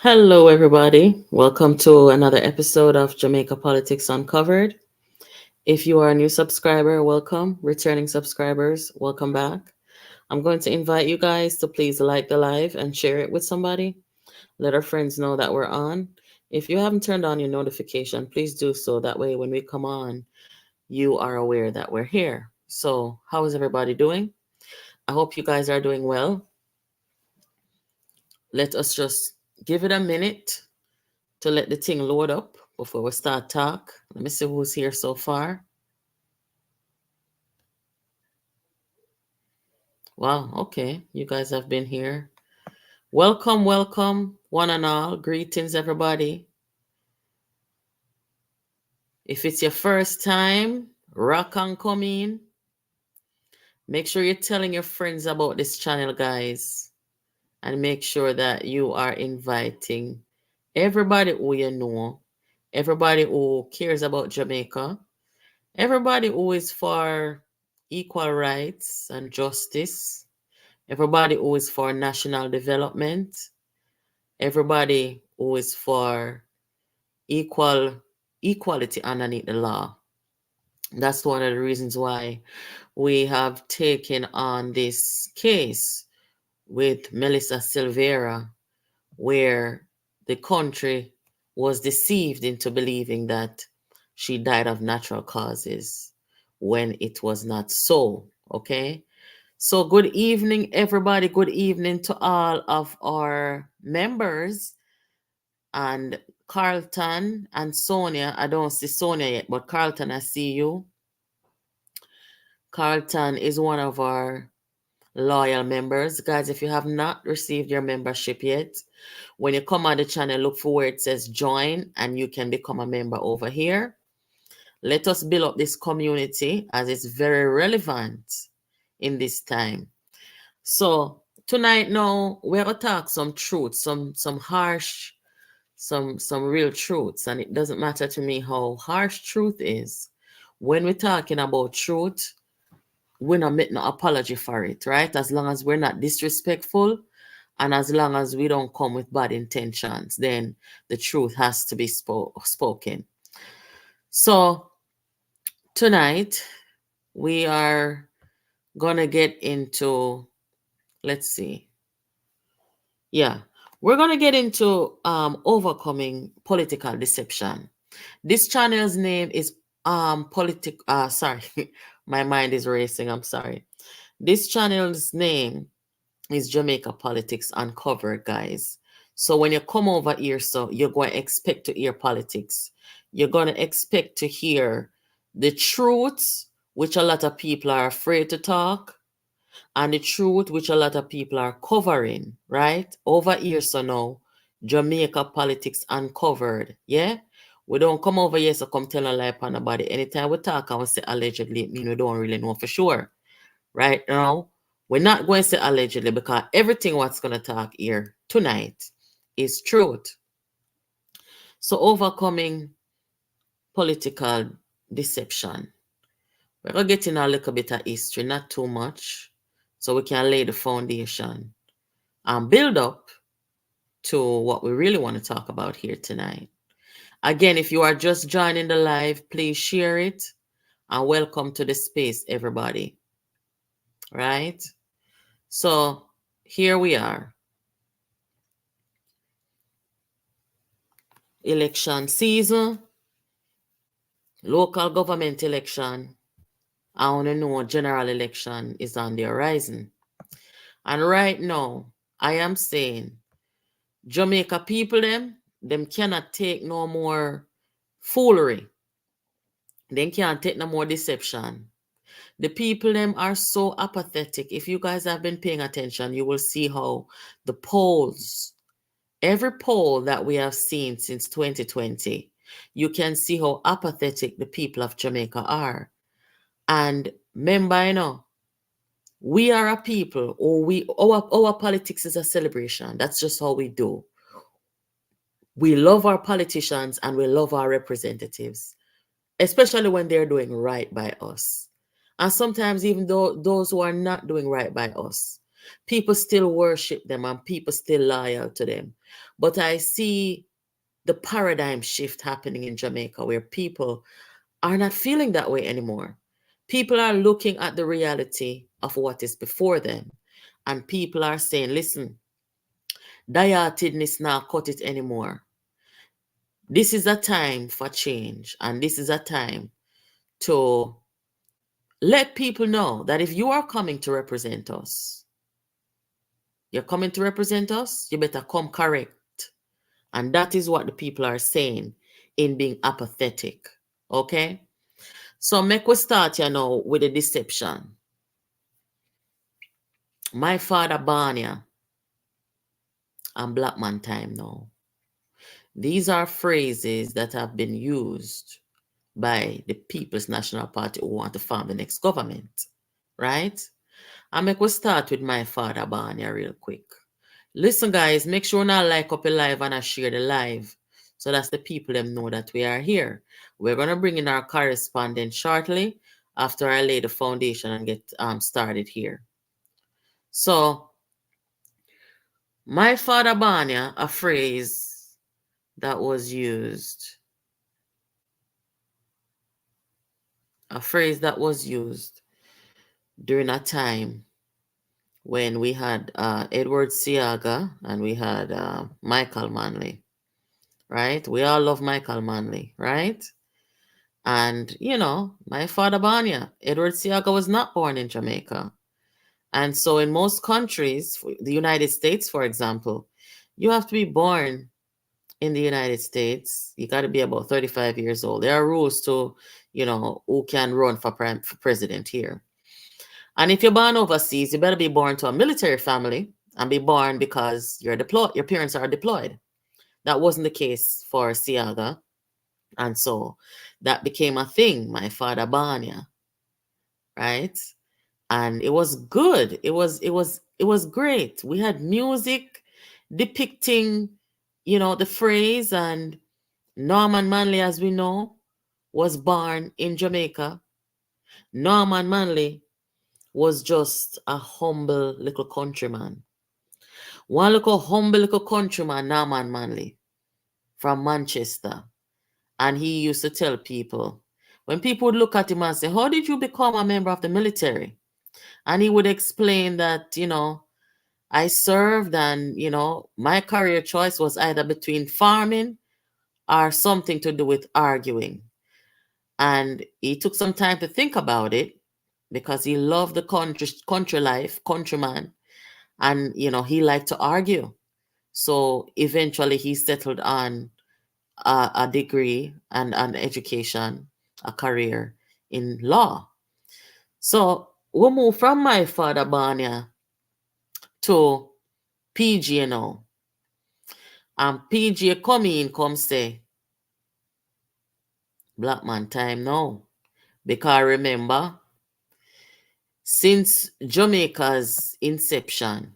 Hello, everybody. Welcome to another episode of Jamaica Politics Uncovered. If you are a new subscriber, welcome. Returning subscribers, welcome back. I'm going to invite you guys to please like the live and share it with somebody. Let our friends know that we're on. If you haven't turned on your notification, please do so. That way, when we come on, you are aware that we're here. So, how is everybody doing? I hope you guys are doing well. Let us just give it a minute to let the thing load up before we start talk. Let me see who's here so far. Wow, okay. You guys have been here. Welcome, welcome, one and all. Greetings, everybody. If it's your first time, rock and come in. Make sure you're telling your friends about this channel, guys. And make sure that you are inviting everybody who you know, everybody who cares about Jamaica, everybody who is for equal rights and justice, everybody who is for national development, everybody who is for equality underneath the law. That's one of the reasons why we have taken on this case with Melissa Silvera, where the country was deceived into believing that she died of natural causes when it was not so. Okay. So, good evening, everybody. Good evening to all of our members. And Carlton and Sonia. I don't see Sonia yet, but Carlton, I see you. Carlton is one of our loyal members. Guys, if you have not received your membership yet, when you come on the channel, look for where it says join and you can become a member over here. Let us build up this community as it's very relevant in this time. So tonight now we're gonna talk some truth, some harsh, some real truths, and it doesn't matter to me how harsh truth is. When we're talking about truth, we're not making no apology for it, right? As long as we're not disrespectful and as long as we don't come with bad intentions, then the truth has to be spoken. So tonight we are gonna get into, let's see, yeah, we're gonna get into overcoming political deception. This channel's name is sorry, my mind is racing. I'm sorry. This channel's name is Jamaica Politics Uncovered, guys. So when you come over here, so you're going to expect to hear politics. You're going to expect to hear the truths, which a lot of people are afraid to talk, and the truth, which a lot of people are covering, right? Over here, so now, Jamaica Politics Uncovered, yeah? We don't come over here so come tell a lie upon nobody. Anytime we talk and we say allegedly, it mean we don't really know for sure. Right now, we're not going to say allegedly because everything what's going to talk here tonight is truth. So overcoming political deception. We're going to get in a little bit of history, not too much, so we can lay the foundation and build up to what we really want to talk about here tonight. Again, if you are just joining the live, please share it and welcome to the space, everybody. Right? So here we are. Election season, local government election, I want to know general election is on the horizon. And right now, I am saying Jamaica people them cannot take no more foolery. They can't take no more deception. The people them are so apathetic. If you guys have been paying attention, you will see how the polls, every poll that we have seen since 2020, you can see how apathetic the people of Jamaica are. And remember, we are a people, or our politics is a celebration. That's just how we do. We love our politicians and we love our representatives, especially when they're doing right by us. And sometimes even though those who are not doing right by us, People still worship them and people still loyal to them. But I see the paradigm shift happening in Jamaica where people are not feeling that way anymore. People are looking at the reality of what is before them. And people are saying, listen, dietedness now cut it anymore. This is a time for change. And this is a time to let people know that if you are coming to represent us, you're coming to represent us, you better come correct. And that is what the people are saying in being apathetic. Okay? So make we start here now with the deception. My father Banya and black man time now. These are phrases that have been used by the People's National Party who want to form the next government. Right? And make we start with my father Banya real quick. Listen, guys, make sure now like up a live and I share the live. So that's the people them know that we are here. We're going to bring in our correspondent shortly after I lay the foundation and get started here. So, my father Banya, a phrase that was used. A phrase that was used during a time when we had Edward Siaga and we had Michael Manley. Right? We all love Michael Manley, right? And, you know, my father Banya, Edward Siaga was not born in Jamaica. And so in most countries, the United States, for example, you have to be born in the United States. You got to be about 35 years old. There are rules to, you know, who can run for president here. And if you're born overseas, you better be born to a military family and be born because you're deployed. Your parents are deployed. That wasn't the case for Siaga. And so that became a thing, my father Banya, right? And it was good. It was great. We had music depicting, you know, the phrase. And Norman Manley, as we know, was born in Jamaica. Norman Manley was just a humble little countryman. One little humble little countryman, Norman Manley, from Manchester. And he used to tell people, when people would look at him and say, how did you become a member of the military? And he would explain that, you know, I served and, you know, my career choice was either between farming or something to do with arguing. And he took some time to think about it because he loved the country life, countryman. And, you know, he liked to argue. So eventually he settled on a degree and an education, a career in law. So we move from my father Banya to PG now. And PG come in, come say, black man time now. Because remember, since Jamaica's inception,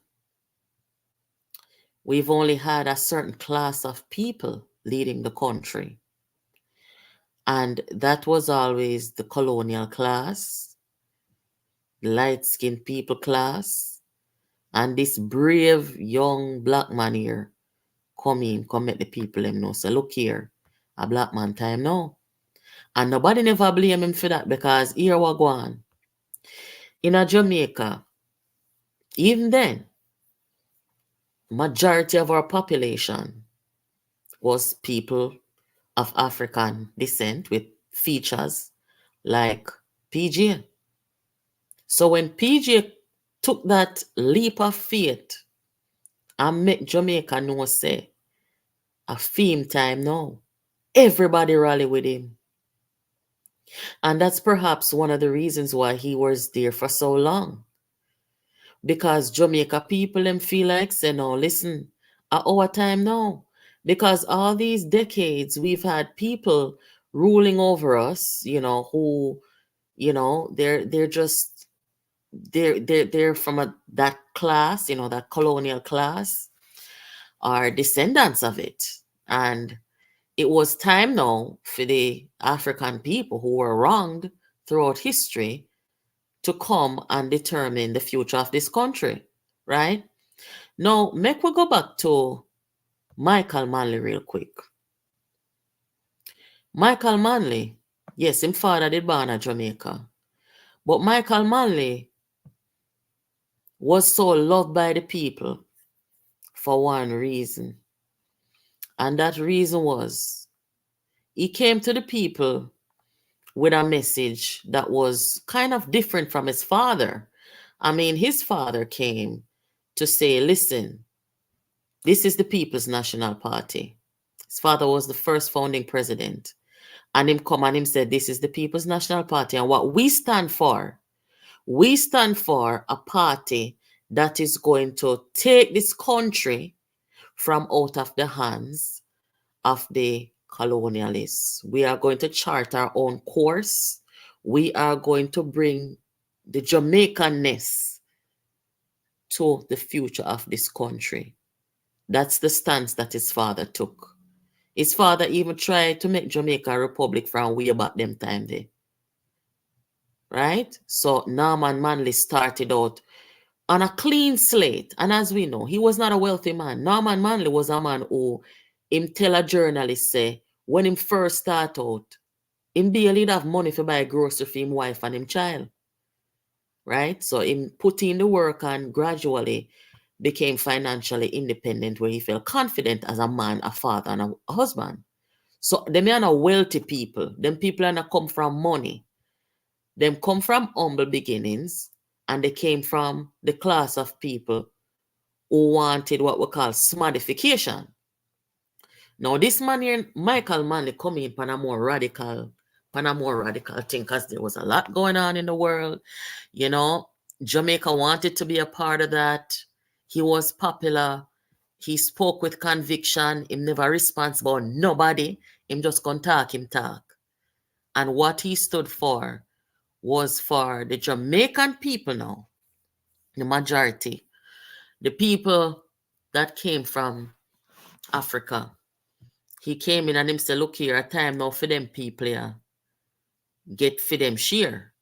we've only had a certain class of people leading the country. And that was always the colonial class, the light-skinned people class, and this brave young black man here come in, come make the people them know. So look here, a black man time now. And nobody never blame him for that because here we go on. In a Jamaica, even then, majority of our population was people of African descent with features like PJ. So when PJ took that leap of faith and make Jamaica know say, a fame time now, everybody rally with him. And that's perhaps one of the reasons why he was there for so long. Because Jamaica people them feel like say, no, listen, at our time now. Because all these decades we've had people ruling over us, you know, who, you know, they're just they're from that class, you know, that colonial class, are descendants of it. And it was time now for the African people who were wronged throughout history to come and determine the future of this country, right? Now, make we go back to Michael Manley real quick. Michael Manley, yes, him father did born in Jamaica. But Michael Manley was so loved by the people for one reason. And that reason was he came to the people with a message that was kind of different from his father. I mean, his father came to say, listen, this is the People's National Party. His father was the first founding president. And him come and him said, this is the People's National Party. And what we stand for a party that is going to take this country from out of the hands of the colonialists. We are going to chart our own course. We are going to bring the Jamaicanness to the future of this country. That's the stance that his father took. His father even tried to make Jamaica a republic from way back them time there. Right? So Norman Manley started out on a clean slate. And as we know, he was not a wealthy man. Norman Manley was a man who, him tell a journalist say, when him first start out, him barely have money to buy grocery for him wife and him child. Right? So him put in the work and gradually became financially independent where he felt confident as a man, a father, and a husband. So them are not wealthy people. Them people are not come from money. Them come from humble beginnings, and they came from the class of people who wanted what we call smadification. Now, this man here, Michael Manley, come in on a more radical thing, because there was a lot going on in the world. You know, Jamaica wanted to be a part of that. He was popular. He spoke with conviction. Him never responsible. Nobody. Him just gonna talk, him talk. And what he stood for was for the Jamaican people now, the majority, the people that came from Africa. He came in and him said, look here, a time now for them people here, get for them share.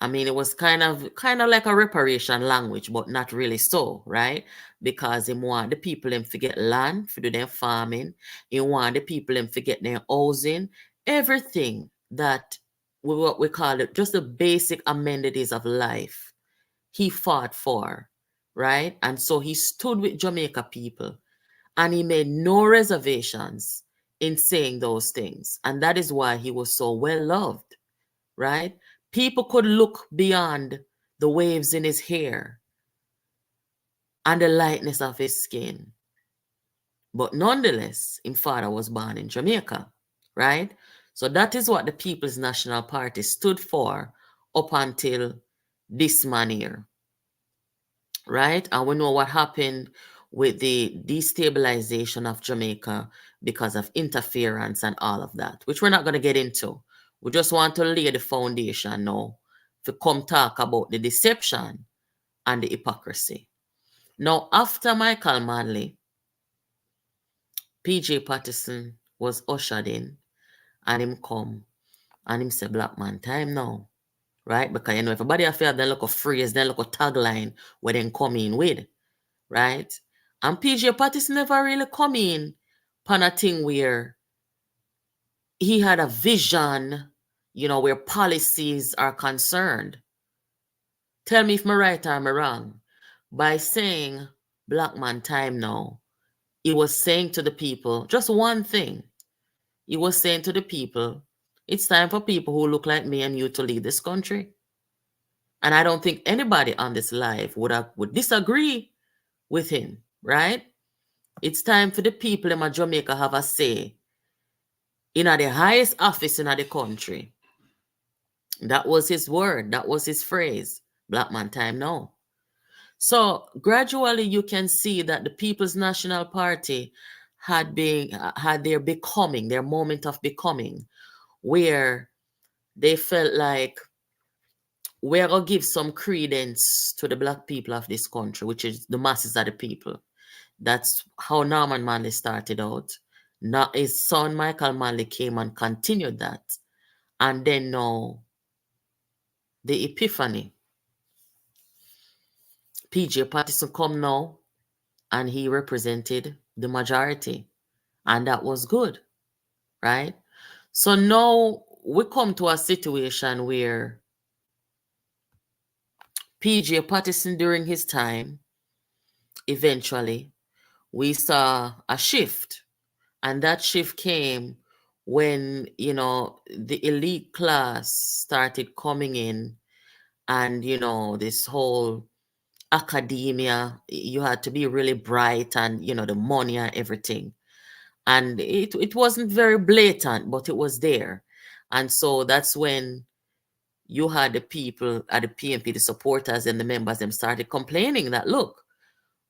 I mean, it was kind of like a reparation language, but not really so, right? Because he want the people them to get land, to do their farming. He want the people them to get their housing, everything that what we call it, just the basic amenities of life. He fought for, right? And so he stood with Jamaica people and he made no reservations in saying those things. And that is why he was so well loved, right? People could look beyond the waves in his hair and the lightness of his skin. But nonetheless, his father was born in Jamaica, right? So that is what the People's National Party stood for up until this man here, right? And we know what happened with the destabilization of Jamaica because of interference and all of that, which we're not going to get into. We just want to lay the foundation now to come talk about the deception and the hypocrisy. Now, after Michael Manley, PJ Patterson was ushered in and him come and him say, black man time now, right? Because you know, everybody have then look a phrase, then look a tagline where they come in with, right? And PJ Patterson never really come in upon a thing where he had a vision, you know, where policies are concerned. Tell me if I'm right or I'm wrong. By saying black man time now, he was saying to the people just one thing. He was saying to the people, it's time for people who look like me and you to lead this country. And I don't think anybody on this live would disagree with him, right? It's time for the people in Jamaica have a say in the highest office in the country. That was his word. That was his phrase. Black man time now. So gradually you can see that the People's National Party had their becoming, their moment of becoming, where they felt like we're going to give some credence to the black people of this country, which is the masses of the people. That's how Norman Manley started out. Now his son Michael Manley came and continued that. And then now the epiphany. PJ Patterson come now, and he represented the majority, and that was good, right? So now we come to a situation where PJ Patterson, during his time, eventually we saw a shift, and that shift came when the elite class started coming in, and this whole academia, you had to be really bright, and the money and everything, and it wasn't very blatant, but it was there. And so that's when you had the people at the PNP, the supporters and the members, them started complaining that, look,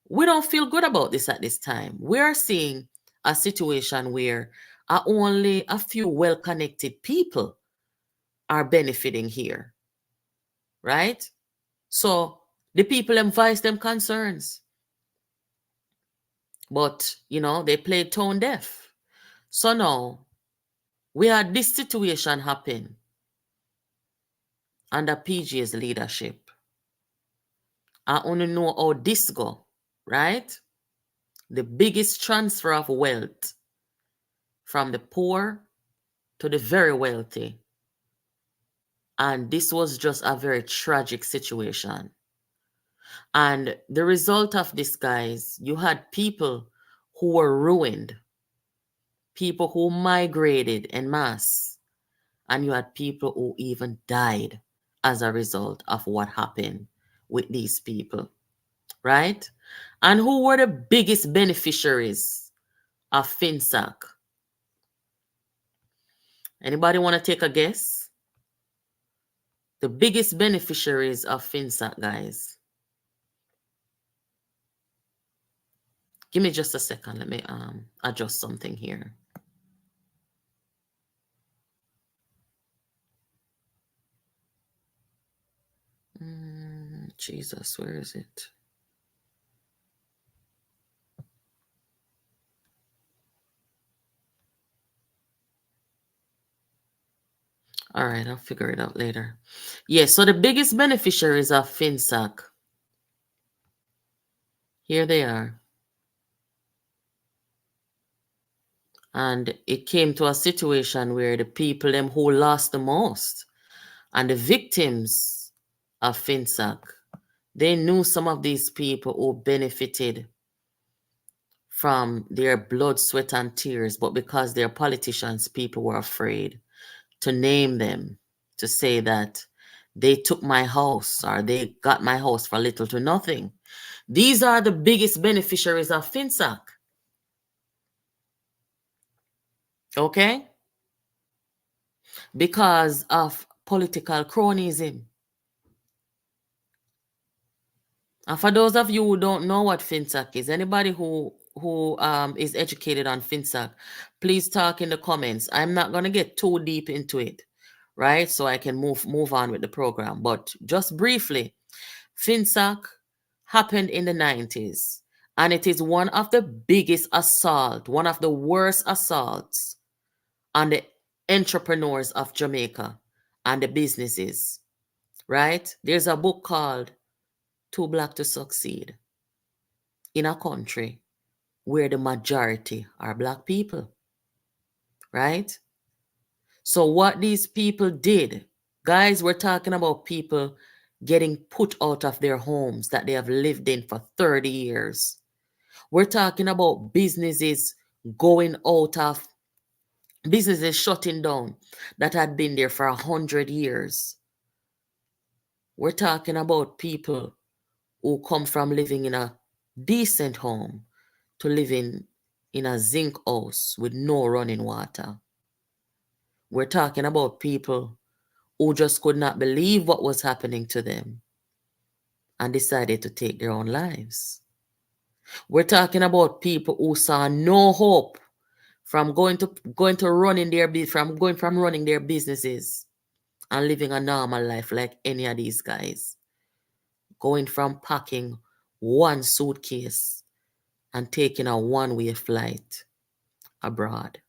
we don't feel good about this at this time. We are seeing a situation where only a few well-connected people are benefiting here, right? So the people them voice them concerns, but they played tone deaf. So now we had this situation happen under PG's leadership. I only know how this go, right? The biggest transfer of wealth from the poor to the very wealthy. And this was just a very tragic situation. And the result of this, guys, you had people who were ruined, people who migrated en masse, and you had people who even died as a result of what happened with these people, right? And who were the biggest beneficiaries of FINAC? Anybody want to take a guess? The biggest beneficiaries of FINAC, guys. Give me just a second. Let me adjust something here. Jesus, where is it? All right, I'll figure it out later. Yeah, so the biggest beneficiaries of FINAC, here they are. And it came to a situation where the people them who lost the most and the victims of FINAC, they knew some of these people who benefited from their blood, sweat, and tears, but because they're politicians, people were afraid to name them, to say that they took my house or they got my house for little to nothing. These are the biggest beneficiaries of FINAC. Okay? Because of political cronyism. And for those of you who don't know what FINAC is, anybody who is educated on FINAC, please talk in the comments. I'm not going to get too deep into it, right? So I can move on with the program. But just briefly, FINAC happened in the 90s, and it is one of the biggest assault, one of the worst assaults on the entrepreneurs of Jamaica and the businesses, right? There's a book called Too Black to Succeed in a country where the majority are Black people, right? So what these people did, guys, we're talking about people getting put out of their homes that they have lived in for 30 years. We're talking about businesses going out of, businesses shutting down that had been there for 100 years. We're talking about people who come from living in a decent home to living in a zinc house with no running water. We're talking about people who just could not believe what was happening to them and decided to take their own lives. We're talking about people who saw no hope from going to running their businesses and living a normal life like any of these guys. Going from packing one suitcase and taking a one-way flight abroad.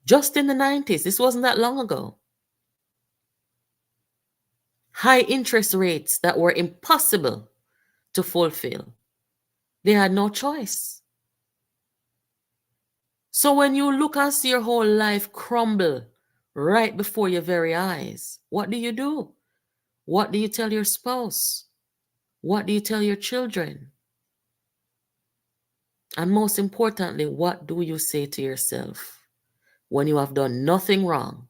Just in the 90s, this wasn't that long ago. High interest rates that were impossible to fulfill. They had no choice. So when you look and see your whole life crumble right before your very eyes, what do? What do you tell your spouse? What do you tell your children? And most importantly, what do you say to yourself when you have done nothing wrong?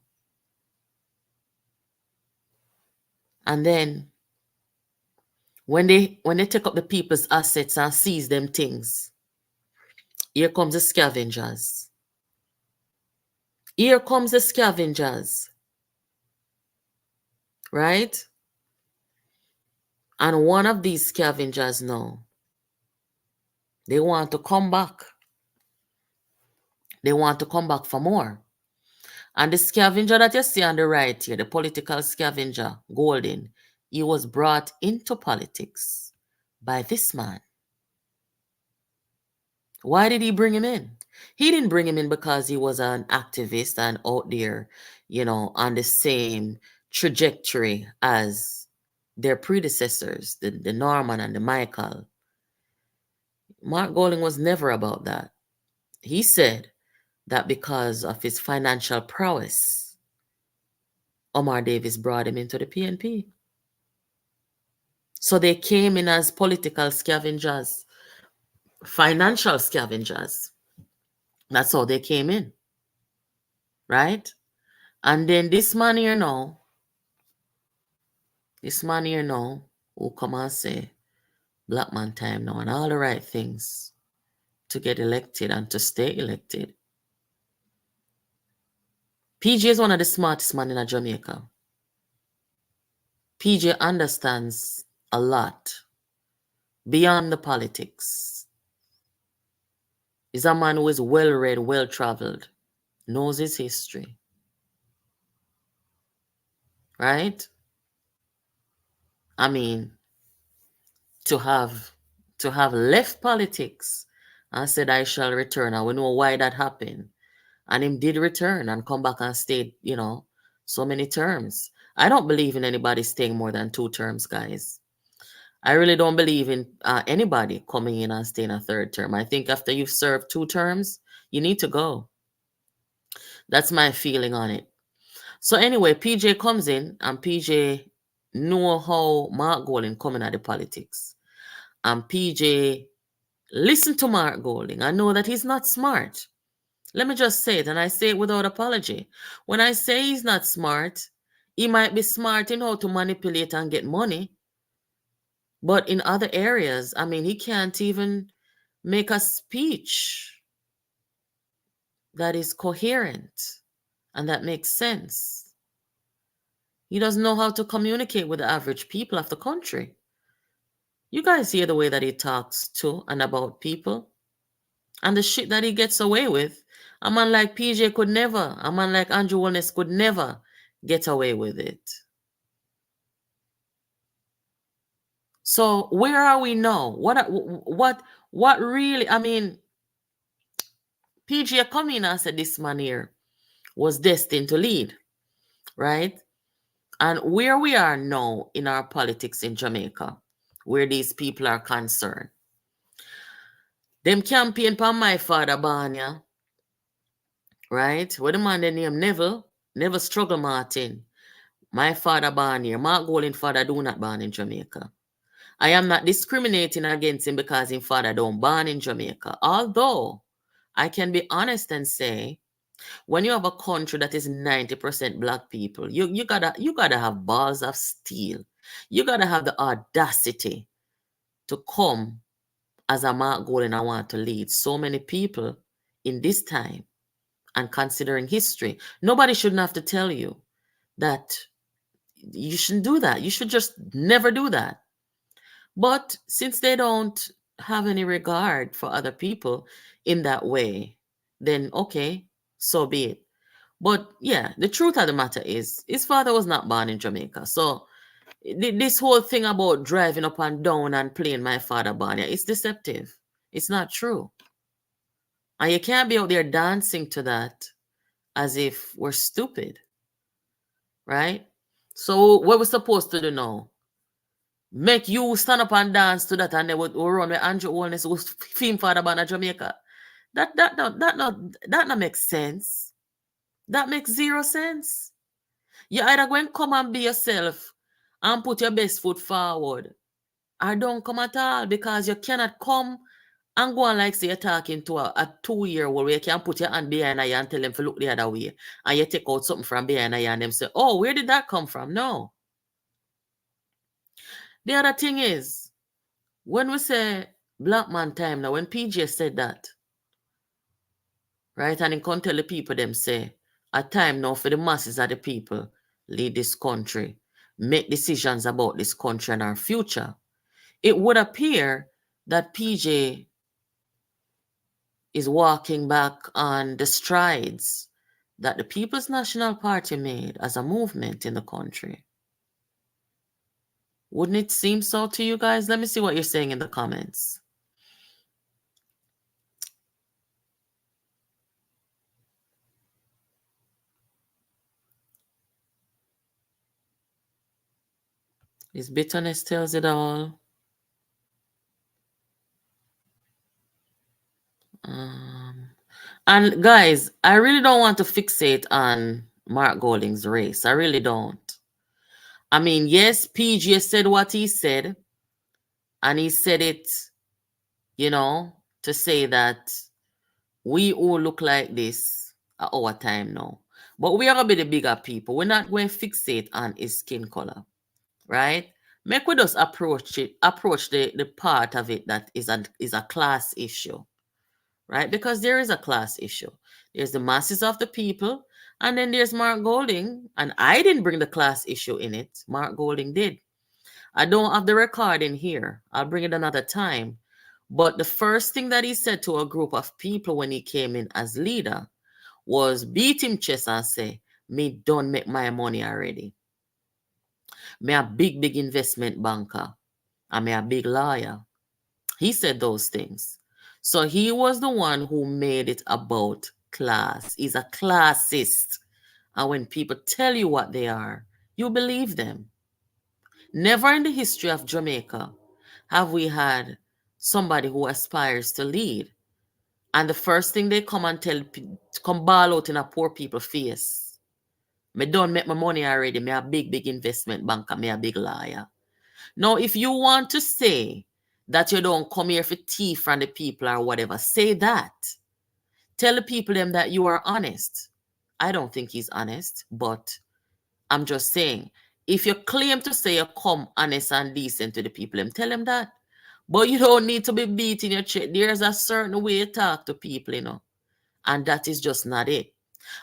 And then when they take up the people's assets and seize them things, here comes the scavengers. Here comes the scavengers. Right? And one of these scavengers now, they want to come back. They want to come back for more. And the scavenger that you see on the right here, the political scavenger, Golden, he was brought into politics by this man. Why did he bring him in? He didn't bring him in because he was an activist and out there, on the same trajectory as their predecessors, the Norman and the Michael. Mark Golding was never about that. He said that because of his financial prowess, Omar Davis brought him into the PNP. So they came in as political scavengers, financial scavengers. That's how they came in. Right? And then this man here now, who come and say, black man time now, and all the right things to get elected and to stay elected. PJ is one of the smartest men in Jamaica. PJ understands a lot beyond the politics. He's a man who is well-read, well-traveled, knows his history. Right? I mean, to have left politics and said, I shall return. And we know why that happened. And him did return and come back and stayed, so many terms. I don't believe in anybody staying more than 2 terms, guys. I really don't believe in anybody coming in and staying a 3rd term. I think after you've served 2 terms, you need to go. That's my feeling on it. So anyway, PJ comes in and PJ know how Mark Golding coming at the politics. And PJ listen to Mark Golding. I know that he's not smart. Let me just say it, and I say it without apology. When I say he's not smart, he might be smart in how to manipulate and get money. But in other areas, I mean, he can't even make a speech that is coherent and that makes sense. He doesn't know how to communicate with the average people of the country. You guys hear the way that he talks to and about people and the shit that he gets away with. A man like PJ could never, a man like Andrew Wellness could never get away with it. So where are we now? What really, I mean, PJ come in and said this man here was destined to lead, right? And where we are now in our politics in Jamaica, where these people are concerned, them campaign for my father Banya, right? Where the man they name Neville Struggle Martin. My father born here. Mark Golding father do not born in Jamaica. I am not discriminating against him because his father don't born in Jamaica. Although I can be honest and say, when you have a country that is 90% black people, you gotta have balls of steel. You gotta have the audacity to come as a Mark Golding. I want to lead so many people in this time and considering history. Nobody shouldn't have to tell you that you shouldn't do that. You should just never do that. But since they don't have any regard for other people in that way, then okay, so be it. But yeah, the truth of the matter is his father was not born in Jamaica. So this whole thing about driving up and down and playing my father born here, it's deceptive. It's not true. And you can't be out there dancing to that as if we're stupid. Right? So what we're supposed to do now? make you stand up and dance to that, and they would run with Andrew Holness, who's film father band of Jamaica. That not makes sense. That makes zero sense. You either go and come and be yourself and put your best foot forward, or don't come at all, because you cannot come and go on like say you're talking to a 2-year-old where you can put your hand behind her and tell them to look the other way, and you take out something from behind her and them say, oh, where did that come from? No. The other thing is, when we say black man time now, when PJ said that, right, and he can tell the people them say, a time now for the masses of the people lead this country, make decisions about this country and our future, it would appear that PJ is walking back on the strides that the People's National Party made as a movement in the country. Wouldn't it seem so to you guys? Let me see what you're saying in the comments. His bitterness tells it all. And guys, I really don't want to fixate on Mark Golding's race. I really don't. I mean, yes, PJ said what he said, and he said it, you know, to say that we all look like this at our time now. But we are going to be the bigger people. We're not going to fixate on his skin color, right? Make we just approach the part of it that is a class issue, right? Because there is a class issue. There's the masses of the people, and then there's Mark Golding, and I didn't bring the class issue in it. Mark Golding did. I don't have the recording here. I'll bring it another time. But the first thing that he said to a group of people when he came in as leader was beat him chest and say, me don't make my money already. Me a big investment banker. And me a big lawyer. He said those things. So he was the one who made it about class. He's a classist. And when people tell you what they are, you believe them. Never in the history of Jamaica have we had somebody who aspires to lead, and the first thing they come and come ball out in a poor people face. Me don't make my money already. Me a big investment banker. Me a big lawyer. Now, if you want to say that you don't come here for tea from the people or whatever, say that. Tell the people them that you are honest. I don't think he's honest, but I'm just saying, if you claim to say you come honest and decent to the people, tell them that. But you don't need to be beating your chest. There's a certain way you talk to people, you know. And that is just not it.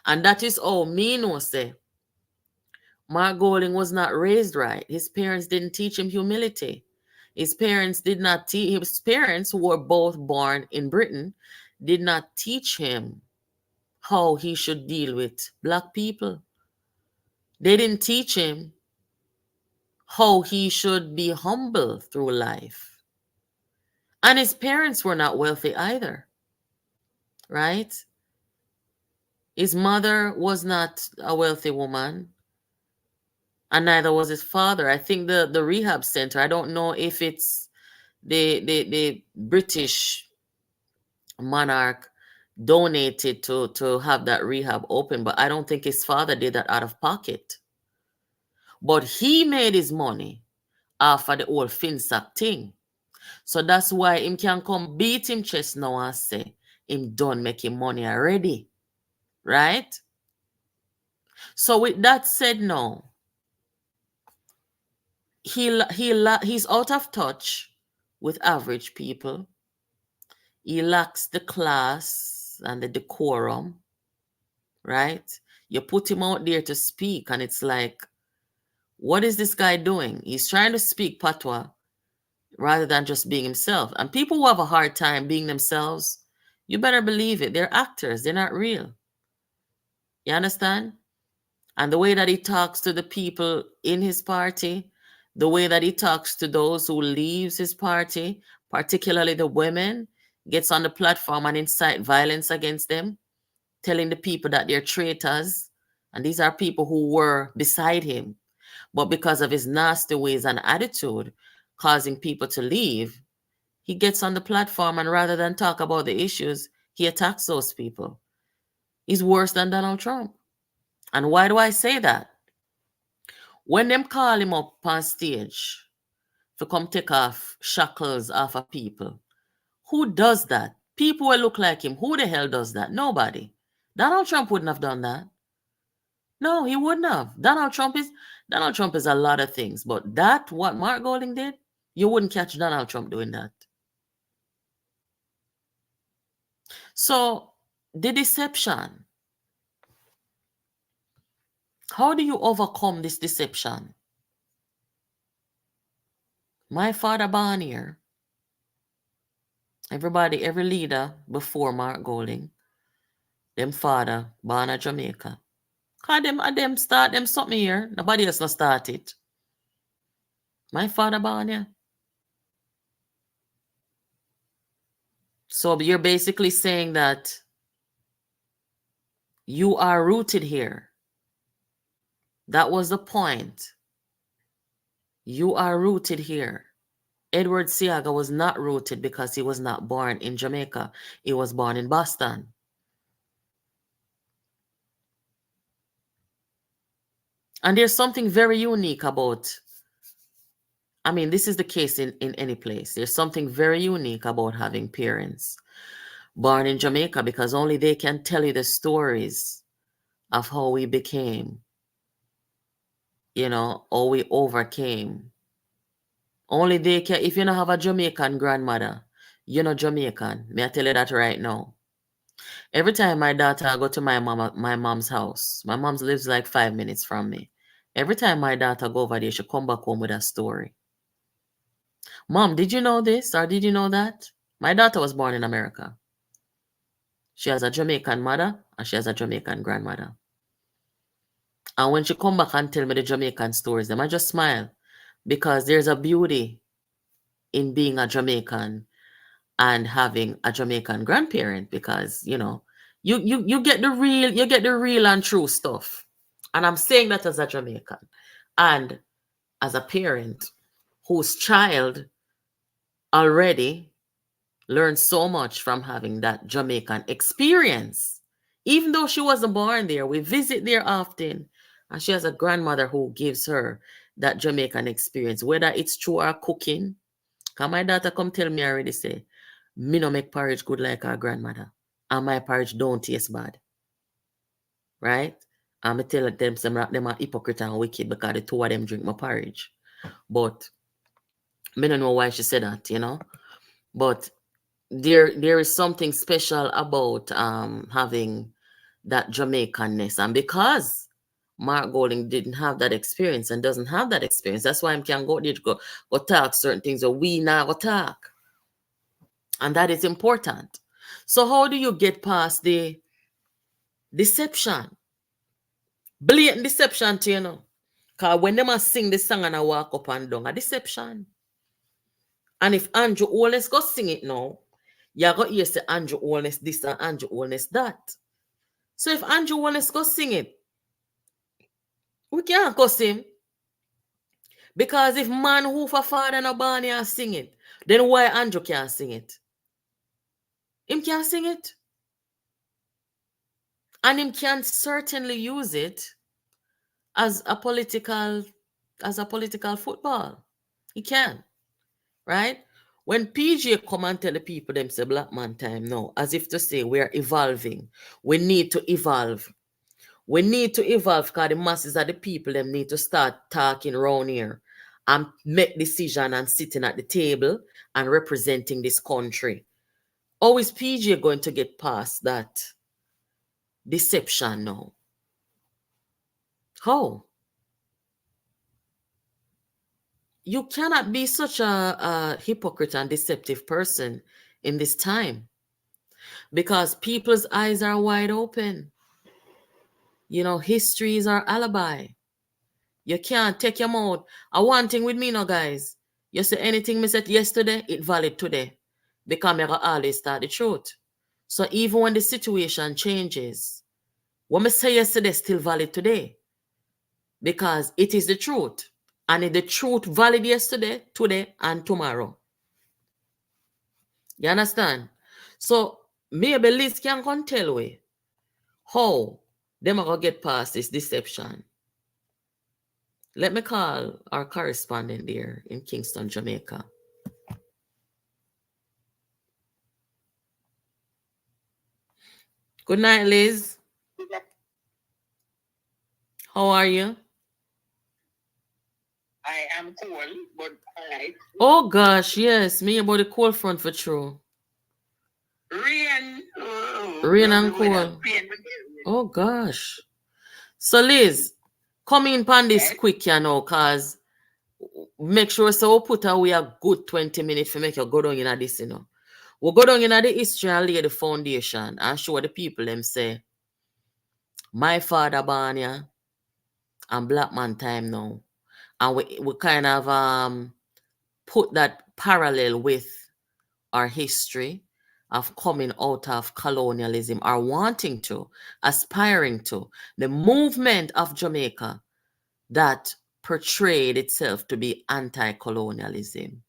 And that is all me know say. Mark Golding was not raised right. His parents didn't teach him humility. His parents did not teach his parents, who were both born in Britain, did not teach him how he should deal with black people. They didn't teach him how he should be humble through life. And his parents were not wealthy either, right? His mother was not a wealthy woman, and neither was his father. I think the rehab center, I don't know if it's the British monarch donated to have that rehab open, but I don't think his father did that out of pocket. But he made his money off of the old FINAC thing. So that's why him can come beat him chest now and say him done making money already. Right? So with that said now, he's out of touch with average people. He lacks the class and the decorum. Right? You put him out there to speak and it's like, what is this guy doing? He's trying to speak patois rather than just being himself. And people who have a hard time being themselves, you better believe it. They're actors. They're not real. You understand? And the way that he talks to the people in his party, the way that he talks to those who leaves his party, particularly the women, gets on the platform and incite violence against them, telling the people that they're traitors. And these are people who were beside him. But because of his nasty ways and attitude, causing people to leave, he gets on the platform and rather than talk about the issues, he attacks those people. He's worse than Donald Trump. And why do I say that? When them call him up on stage to come take off shackles off of people, who does that? People will look like him. Who the hell does that? Nobody. Donald Trump wouldn't have done that. No, he wouldn't have. Donald Trump is a lot of things, but that what Mark Golding did, you wouldn't catch Donald Trump doing that. So the deception. How do you overcome this deception? My father born here. Everybody, every leader before Mark Golding, them father born at Jamaica. Cause them start them something here. Nobody else not start it. My father born here. So you're basically saying that you are rooted here. That was the point. You are rooted here. Edward Seaga was not rooted because he was not born in Jamaica. He was born in Boston. And there's something very unique about, I mean, this is the case in any place. There's something very unique about having parents born in Jamaica because only they can tell you the stories of how we became, how we overcame. Only they can, if you don't have a Jamaican grandmother, you're not Jamaican. May I tell you that right now? Every time my daughter go to my mom's house, my mom lives like 5 minutes from me. Every time my daughter go over there, she come back home with a story. Mom, did you know this or did you know that? My daughter was born in America. She has a Jamaican mother and she has a Jamaican grandmother. And when she come back and tell me the Jamaican stories, I just smile because there's a beauty in being a Jamaican and having a Jamaican grandparent because, you get the real and true stuff. And I'm saying that as a Jamaican and as a parent whose child already learned so much from having that Jamaican experience. Even though she wasn't born there, we visit there often. And she has a grandmother who gives her that Jamaican experience, whether it's through her cooking. Because my daughter come tell me already say, me no make porridge good like our grandmother. And my porridge don't taste bad. Right? And I tell them them are hypocrite and wicked because the two of them drink my porridge. But I don't know why she said that, But there is something special about having that Jamaicanness. And because Mark Golding didn't have that experience and doesn't have that experience, that's why I can go there to go talk certain things that we now go talk. And that is important. So how do you get past the deception? Blatant deception, Because when them sing this song and I walk up and down, a deception. And if Andrew Holness go sing it now, you're going to hear say Andrew Holness this and Andrew Holness that. So if Andrew Holness go sing it, we can't cuss him. Because if man who for father no born here sing it, then why Andrew can't sing it? Him can't sing it. And him can certainly use it as a political football. He can. Right? When PJ come and tell the people them say black man time now, as if to say we are evolving. We need to evolve. We need to evolve because the masses of the people them need to start talking around here and make decision and sitting at the table and representing this country. How is PJ going to get past that deception now? How? You cannot be such a hypocrite and deceptive person in this time because people's eyes are wide open. History is our alibi. You can't take your mouth. One thing with me now, guys. You say anything me said yesterday, it valid today. Because I always start the truth. So even when the situation changes, what I say yesterday still valid today. Because it is the truth. And if the truth valid yesterday, today, and tomorrow. You understand? So maybe Liz can come tell we how them are gonna get past this deception. Let me call our correspondent there in Kingston, Jamaica. Good night, Liz. How are you? I am cool, but alright. Oh gosh, yes, me about the cold front for true. Rain. Rain and cold. Oh gosh. So Liz, come in pan this quick, you know, cause make sure so we put away a good 20 minutes for make you go down in this, you know. We'll go down in the history and lay the foundation and show the people them say, my father born here and black man time now. And we kind of put that parallel with our history of coming out of colonialism or wanting to, aspiring to, the movement of Jamaica that portrayed itself to be anti-colonialism,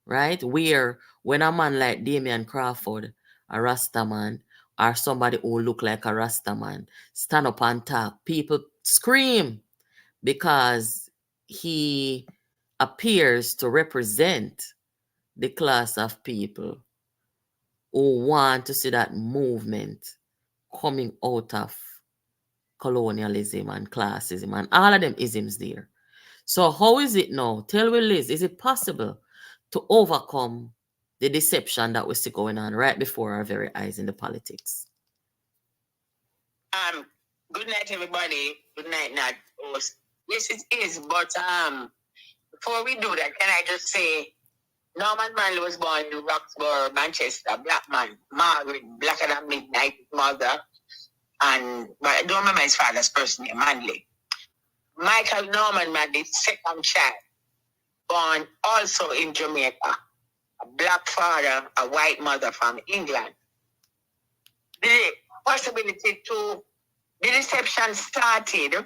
right? Where when a man like Damian Crawford, a Rasta man, or somebody who look like a Rasta man, stand up and talk, people scream because he appears to represent the class of people who want to see that movement coming out of colonialism and classism and all of them isms there. So how is it now? Tell me, Liz, is it possible to overcome the deception that we see going on right before our very eyes in the politics? Good night, everybody. Good night, Nat. Yes, it is. But before we do that, can I just say, Norman Manley was born in Roxborough, Manchester, black man. Margaret, blacker than midnight, mother. But I don't remember his father's first name, Manley. Michael Norman Manley, second child, born also in Jamaica. A black father, a white mother from England. The possibility to the deception started.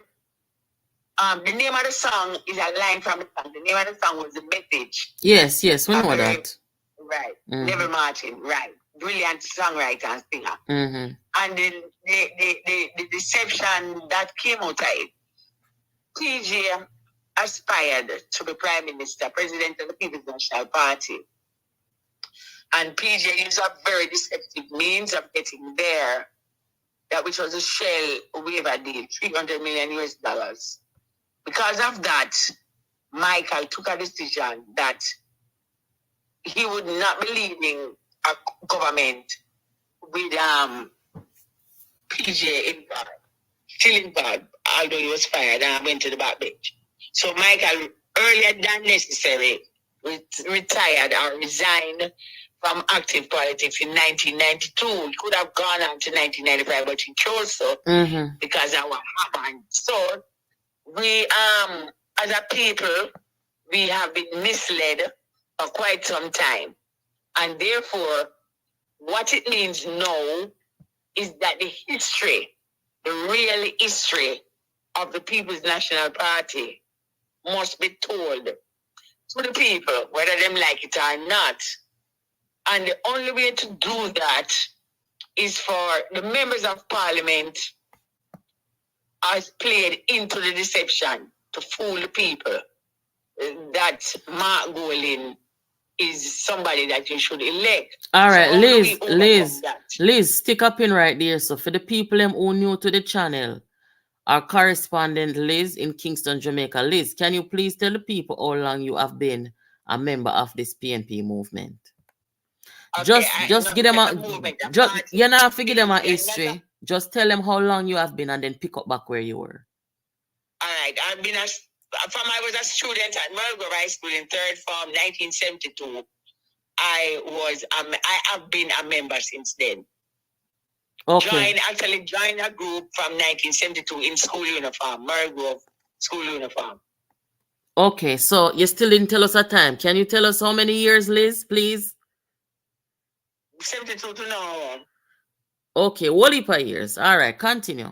The name of the song is a line from the song. The name of the song was The Message. Yes, we know that. Right. Neville Martin, right. Brilliant songwriter and singer. And the deception that came out of it, PJ aspired to be Prime Minister, President of the People's National Party. And PJ used a very deceptive means of getting there, that which was a shell waiver deal, $300 million US. Because of that, Michael took a decision that he would not be leading a government with PJ in power, still in power, although he was fired and went to the back bench. So Michael, earlier than necessary, retired or resigned from active politics in 1992. He could have gone on to 1995, but he chose so because of what happened. So we, as a people, we have been misled for quite some time. And therefore, what it means now is that the history, the real history of the People's National Party must be told to the people, whether them like it or not. And the only way to do that is for the members of parliament as played into the deception to fool the people that Mark Golin is somebody that you should elect. All right, so Liz, stick up in right there. So for the people who new to the channel, our correspondent Liz in Kingston, Jamaica. Liz, can you please tell the people how long you have been a member of this PNP movement? Okay, just give them a you know, forget them a history. Just tell them how long you have been and then pick up back where you were. All right, I've been I was a student at Melbourne High School in third form, 1972. I have been a member since then. Okay. Joined a group from 1972 in school uniform, Margrove school uniform. Okay, so you still didn't tell us a time. Can you tell us how many years, Liz, please? 72 to now. Okay, what heap of years? All right, continue.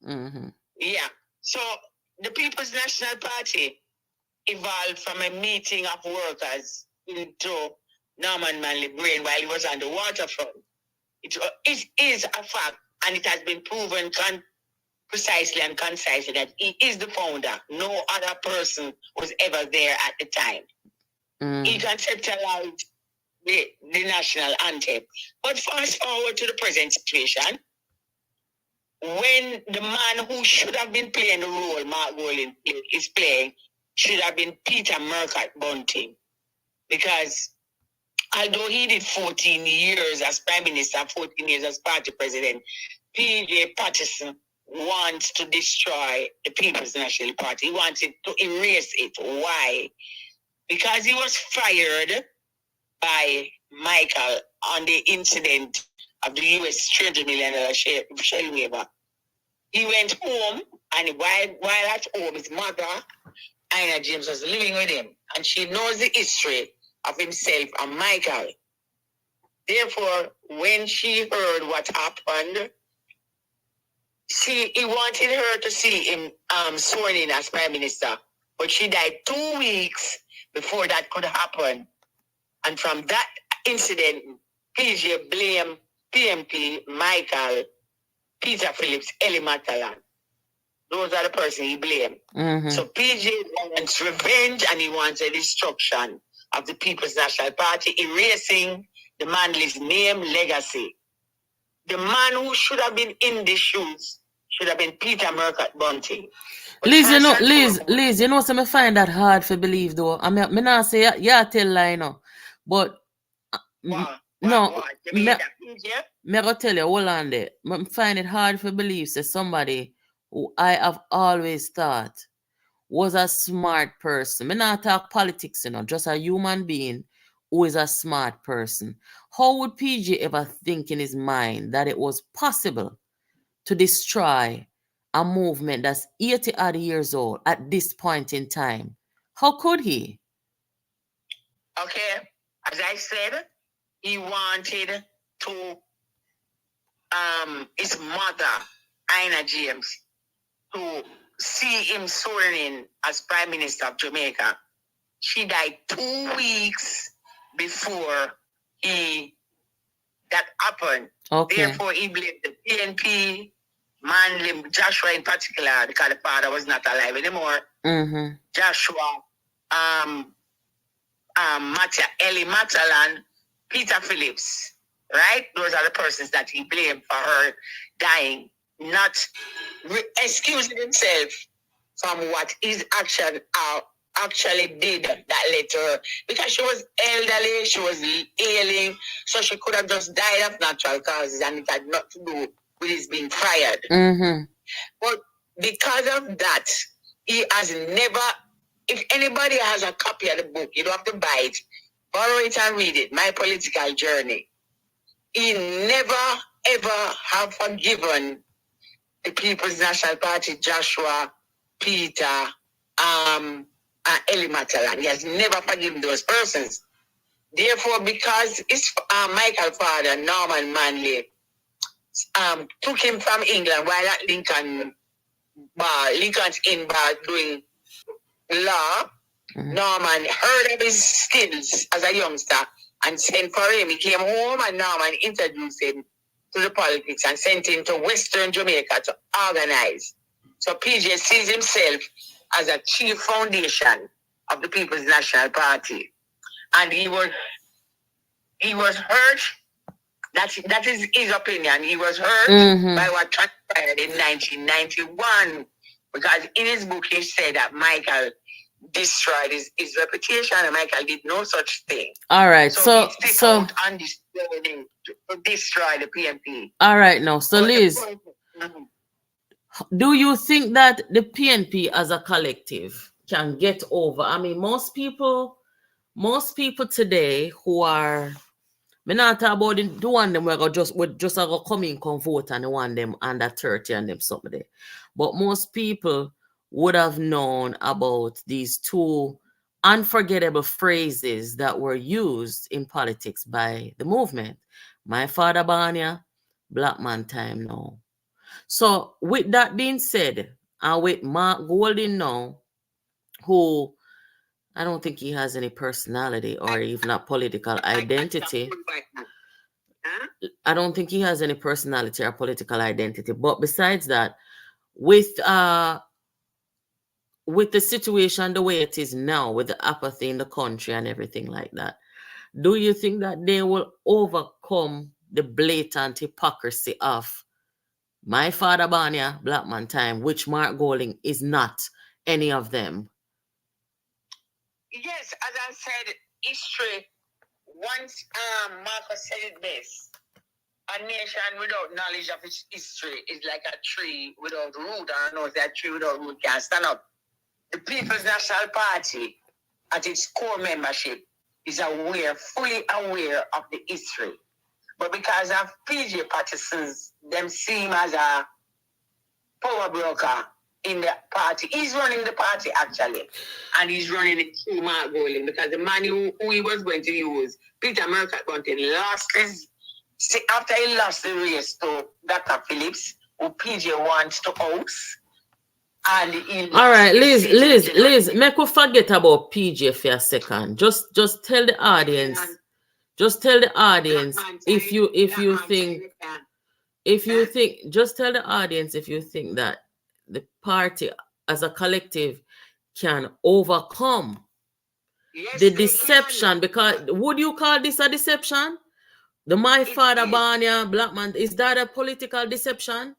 Yeah. So the People's National Party evolved from a meeting of workers into Norman Manley brain while he was on the waterfront. It is a fact, and it has been proven precisely and concisely that he is the founder. No other person was ever there at the time. He conceptualized the national anthem. But fast forward to the present situation, when the man who should have been playing the role Mark Golding is playing should have been Peter Murcutt Bunting. Because although he did 14 years as Prime Minister, 14 years as party president, P.J. Patterson wants to destroy the People's National Party. He wants it to erase it. Why? Because he was fired by Michael on the incident of the U.S. $300 million shell waiver. He went home, and while at home, his mother, Ina James, was living with him, and she knows the history of himself and Michael. Therefore, when she heard what happened, he wanted her to see him sworn in as Prime Minister, but she died 2 weeks before that could happen. And from that incident, PJ blamed PMP, Michael, Peter Phillips, Ellie Matalan. Those are the person he blamed. So PJ wants revenge, and he wants a destruction of the People's National Party, erasing the Manley's name, legacy. The man who should have been in the shoes should have been Peter Murcutt Bunting. Liz, you know, so me find that hard to believe though. I mean, me not say yeah tell lie no, but me go tell you, hold on there. I find it hard to believe say somebody who I have always thought was a smart person. Me not talk politics, you know, just a human being who is a smart person. How would PJ ever think in his mind that it was possible to destroy a movement that's 80 odd years old at this point in time? How could he? Okay, as I said, he wanted to his mother, Ina James, to see him sworn in as Prime Minister of Jamaica. She died 2 weeks before that happened. Okay. Therefore, he blamed the PNP, Manley, Joshua in particular, because the father was not alive anymore. Joshua, Ellie Matalan, Peter Phillips, right? Those are the persons that he blamed for her dying, not excusing himself from what his action actually did that led to her. Because she was elderly, she was ailing, so she could have just died of natural causes, and it had nothing to do with his being fired. But because of that, he has never, if anybody has a copy of the book, you don't have to buy it, borrow it and read it, My Political Journey. He never, ever have forgiven the People's National Party, Joshua, Peter, Ellie Matalan. He has never forgiven those persons. Therefore, because his Michael's father, Norman Manley, took him from England while at Lincoln's Inn Bar doing law, Norman heard of his skills as a youngster and sent for him. He came home, and Norman introduced him to the politics and sent him to Western Jamaica to organize. So PJ sees himself as a chief foundation of the People's National Party. And he was hurt. That is his opinion. He was hurt by what transpired in 1991. Because in his book, he said that Michael destroyed his reputation, and Michael did no such thing. All right. So out on this journey to destroy the PNP. All right, now. So Liz, do you think that the PNP as a collective can get over? I mean, most people today who are, me not talk about the one them where just go come in, come vote, and the one them under 30 and them something there. But most people would have known about these two unforgettable phrases that were used in politics by the movement. My father Banya, black man time now. So with that being said, and with Mark Golding now, who I don't think he has any personality or even a political identity. Huh? I don't think he has any personality or political identity. But besides that, with the situation the way it is now, with the apathy in the country and everything like that, do you think that they will overcome the blatant hypocrisy of my father Banya, Black Man Time, which Mark Golding is not any of them? Yes, as I said, history, once Marcus said it best, a nation without knowledge of its history is like a tree without root. I know that tree without root can't stand up. The People's National Party, at its core membership, is fully aware of the history. But because of PJ Patterson's, them seem as a power broker in the party. He's running the party actually, and he's running it through Mark Golding, because the man who he was going to use, Peter Murcutt Bunting, after he lost the race to Dr. Phillips, who PJ wants to host. And all right, Liz, make we forget about PJ for a second. Just tell the audience. Just tell the audience if you think, just tell the audience if you think that the party as a collective can overcome the deception. Because would you call this a deception? The My Father Banya Black Man, is that a political deception?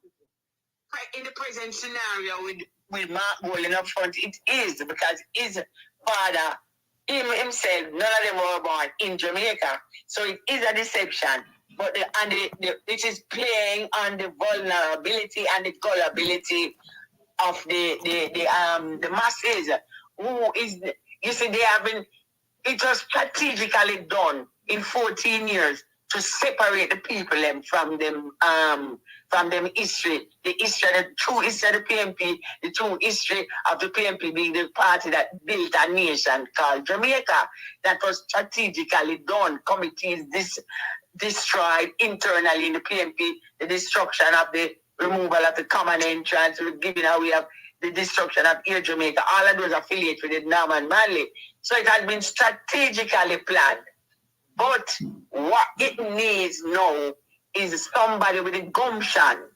In the present scenario with Mark Golding up front, it is, because his father, himself, none of them were born in Jamaica. So it is a deception. But it is playing on the vulnerability and the gullibility of the masses. Who is, you see, it was strategically done in 14 years to separate the people from them history. The true history of the PNP, the true history of the PNP being the party that built a nation called Jamaica. That was strategically done. Committees destroyed internally in the PNP, the destruction of the removal of the common entrance, giving away of the destruction of Air Jamaica. All of those affiliates with Norman Manley. So it has been strategically planned. But what it needs now is somebody with a gumption.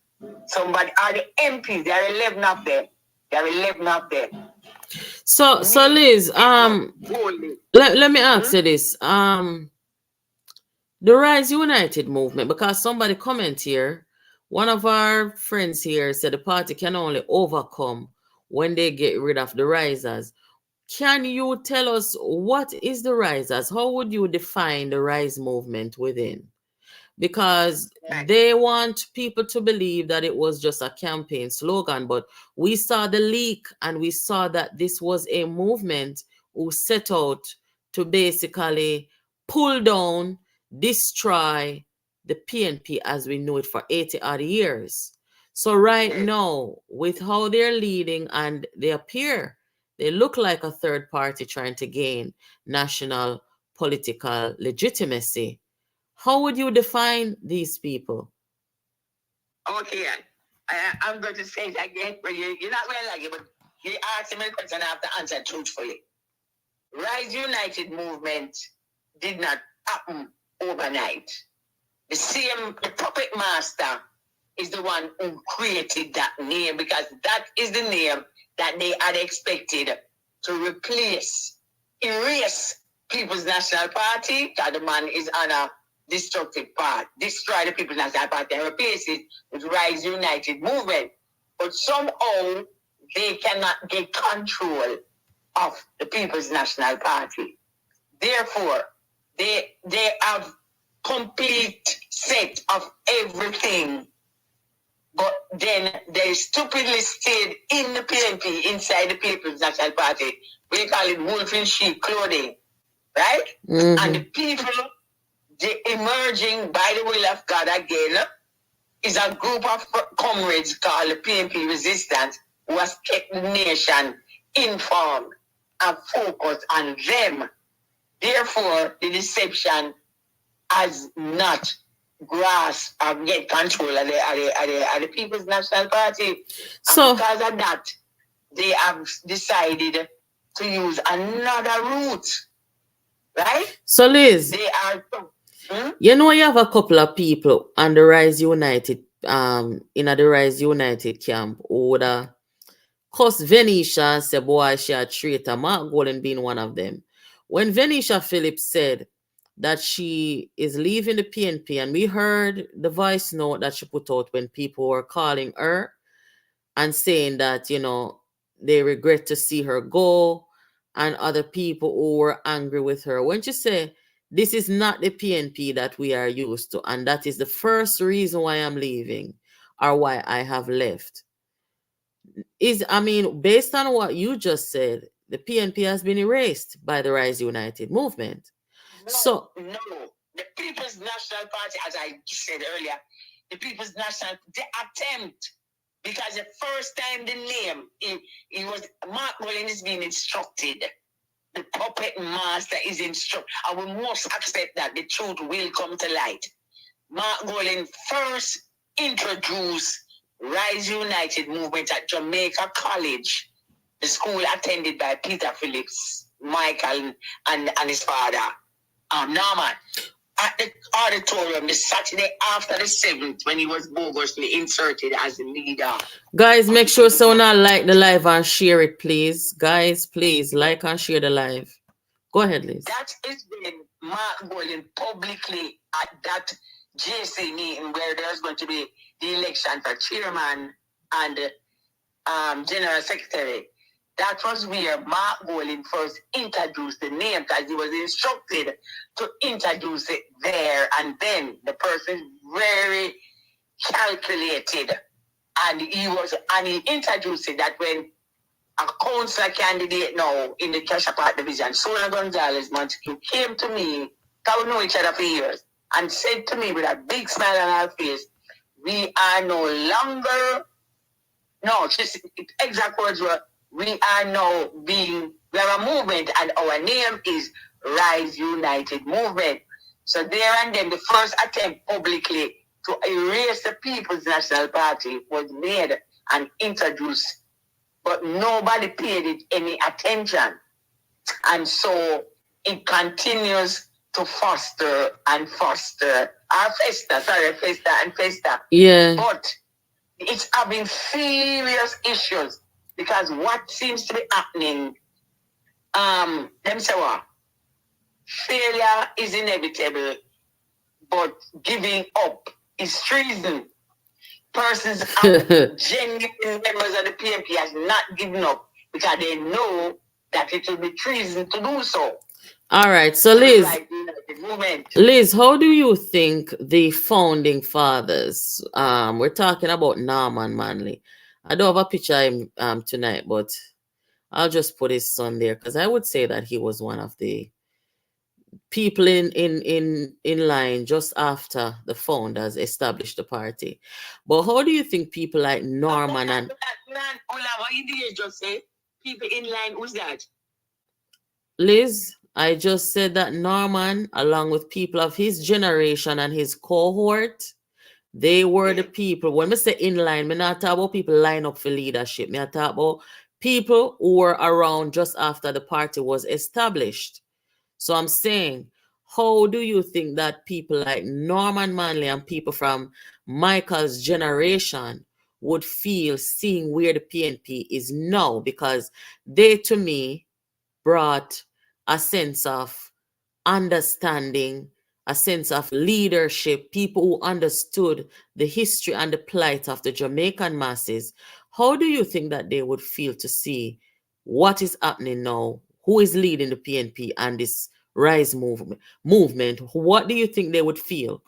Somebody, are the MPs, there are 11 of them. There are 11 of them. So Liz, let me ask you this. The Rise United movement, because somebody comment here, one of our friends here said the party can only overcome when they get rid of the risers. Can you tell us what is the risers? How would you define the Rise movement within? Because they want people to believe that it was just a campaign slogan, but we saw the leak and we saw that this was a movement who set out to basically pull down, destroy the PNP as we know it for 80 odd years. So right now, with how they're leading and they look like a third party trying to gain national political legitimacy. How would you define these people? Okay, I'm going to say it again, but you're not going to like it, but you asked me a question I have to answer truthfully. Rise United movement did not happen overnight. The puppet master is the one who created that name, because that is the name that they had expected to erase People's National Party, that the man is on a destructive path, destroy the People's National Party and replace it with Rise United movement. But somehow they cannot get control of the People's National Party. Therefore, they have complete set of everything, but then they stupidly stayed in the PNP, inside the People's National Party. We call it wolf in sheep clothing, right? Mm-hmm. And the people, the emerging by the will of God again, is a group of comrades called the PNP Resistance, who has kept the nation informed and focused on them. Therefore, the deception has not grasped or get control of the People's National Party. So, and because of that, they have decided to use another route, right? So Liz, they are. You know, you have a couple of people on the Rise United, in the Rise United camp who would cuss Venetia and say, boy, she a traitor. Mark Golden being one of them. When Venetia Phillips said that she is leaving the PNP, and we heard the voice note that she put out when people were calling her and saying that, you know, they regret to see her go, and other people who were angry with her. When she say, this is not the PNP that we are used to, and that is the first reason why I'm leaving or why I have left. I mean, based on what you just said, the PNP has been erased by the Rise United movement. No, the People's National Party, as I said earlier, the People's National, the attempt, because the first time the name, it was Mark Golden is being instructed. The puppet master is instructed. I will most accept that the truth will come to light. Mark Golden first introduced Rise United movement at Jamaica College, the school attended by Peter Phillips, Michael, and his father, Norman, at the auditorium the Saturday after the 7th, when he was bogusly inserted as the leader. Guys, make sure someone like the live and share it, please. Guys, please like and share the live. Go ahead, Liz. That is when Mark Golden publicly at that JC meeting where there's going to be the election for chairman and general secretary. That was where Mark Golden first introduced the name, because he was instructed to introduce it there, and then the person very calculated, and he introduced it that when a council candidate now in the Cassia Park division, Sona Gonzalez Montague, came to me, because we know each other for years, and said to me with a big smile on her face, we are no longer, no, exact words were, we are now we have a movement, and our name is Rise United Movement. So there and then the first attempt publicly to erase the People's National Party was made and introduced, but nobody paid it any attention. And so it continues to foster and fester. Fester. Yeah. But it's having serious issues, because what seems to be happening, them say what? Failure is inevitable, but giving up is treason. Persons genuine members of the PNP has not given up because they know that it will be treason to do so. All right, so Liz, how do you think the founding fathers, we're talking about Norman Manley. I don't have a picture of him tonight, but I'll just put his son there, because I would say that he was one of the people in line just after the founders established the party. But how do you think people like Norman and what you just say? People in line, who's that? Liz, I just said that Norman, along with people of his generation and his cohort, they were the people. When I say in line, I not talk about people line up for leadership. I talk about people who were around just after the party was established. So I'm saying, how do you think that people like Norman Manley and people from Michael's generation would feel seeing where the PNP is now? Because they, to me, brought a sense of understanding, a sense of leadership, people who understood the history and the plight of the Jamaican masses. How do you think that they would feel to see what is happening now? Who is leading the PNP and this Rise movement? What do you think they would feel?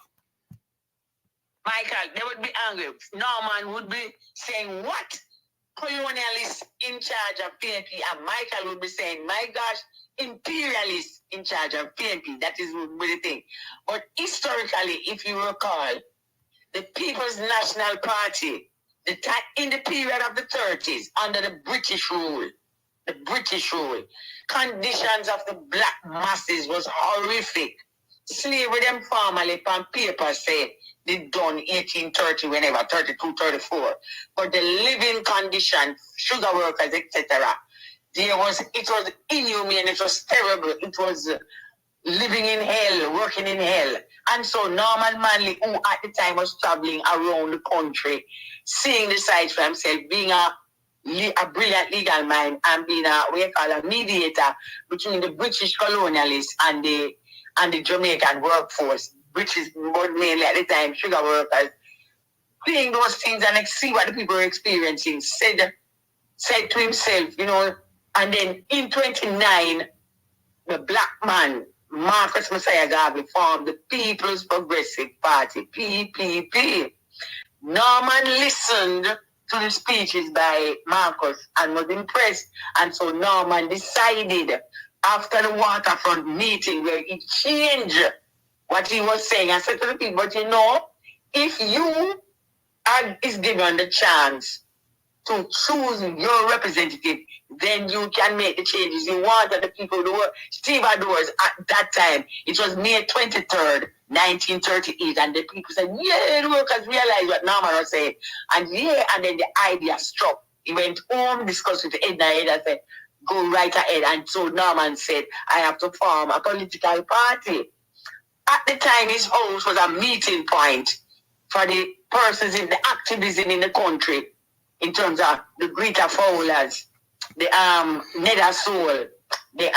Michael, they would be angry. Norman would be saying, what? Colonialists in charge of PNP, and Michael would be saying, my gosh, imperialists in charge of PNP. That is the thing. But historically, if you recall, the People's National Party, in the period of the 30s, under the British rule, conditions of the black masses was horrific. Slavery, them formally on paper say they done 1830, whenever, 32, 34. But the living condition, sugar workers, etc., it was inhumane, it was terrible, it was living in hell, working in hell. And so Norman Manley, who at the time was traveling around the country, seeing the sights for himself, being a brilliant legal mind and being a mediator between the British colonialists and the Jamaican workforce, British, but mainly at the time, sugar workers, seeing those things and see what the people were experiencing, said to himself, and then in 29, the black man, Marcus Messiah Garvey, formed the People's Progressive Party, PPP. Norman listened to the speeches by Marcus and was impressed. And so Norman decided, after the waterfront meeting where he changed what he was saying, and said to the people, but if you is given the chance to choose your representative, then you can make the changes you want. And the people who were stevedores at that time, it was May 23rd, 1938, and the people said, yeah, the workers realized what Norman was saying. And then the idea struck. He went home, discussed with Edna. Edna said, go right ahead. And so Norman said, I have to form a political party. At the time, his house was a meeting point for the persons in the activism in the country, in terms of the Greta Fowlers, the Neda Soul, the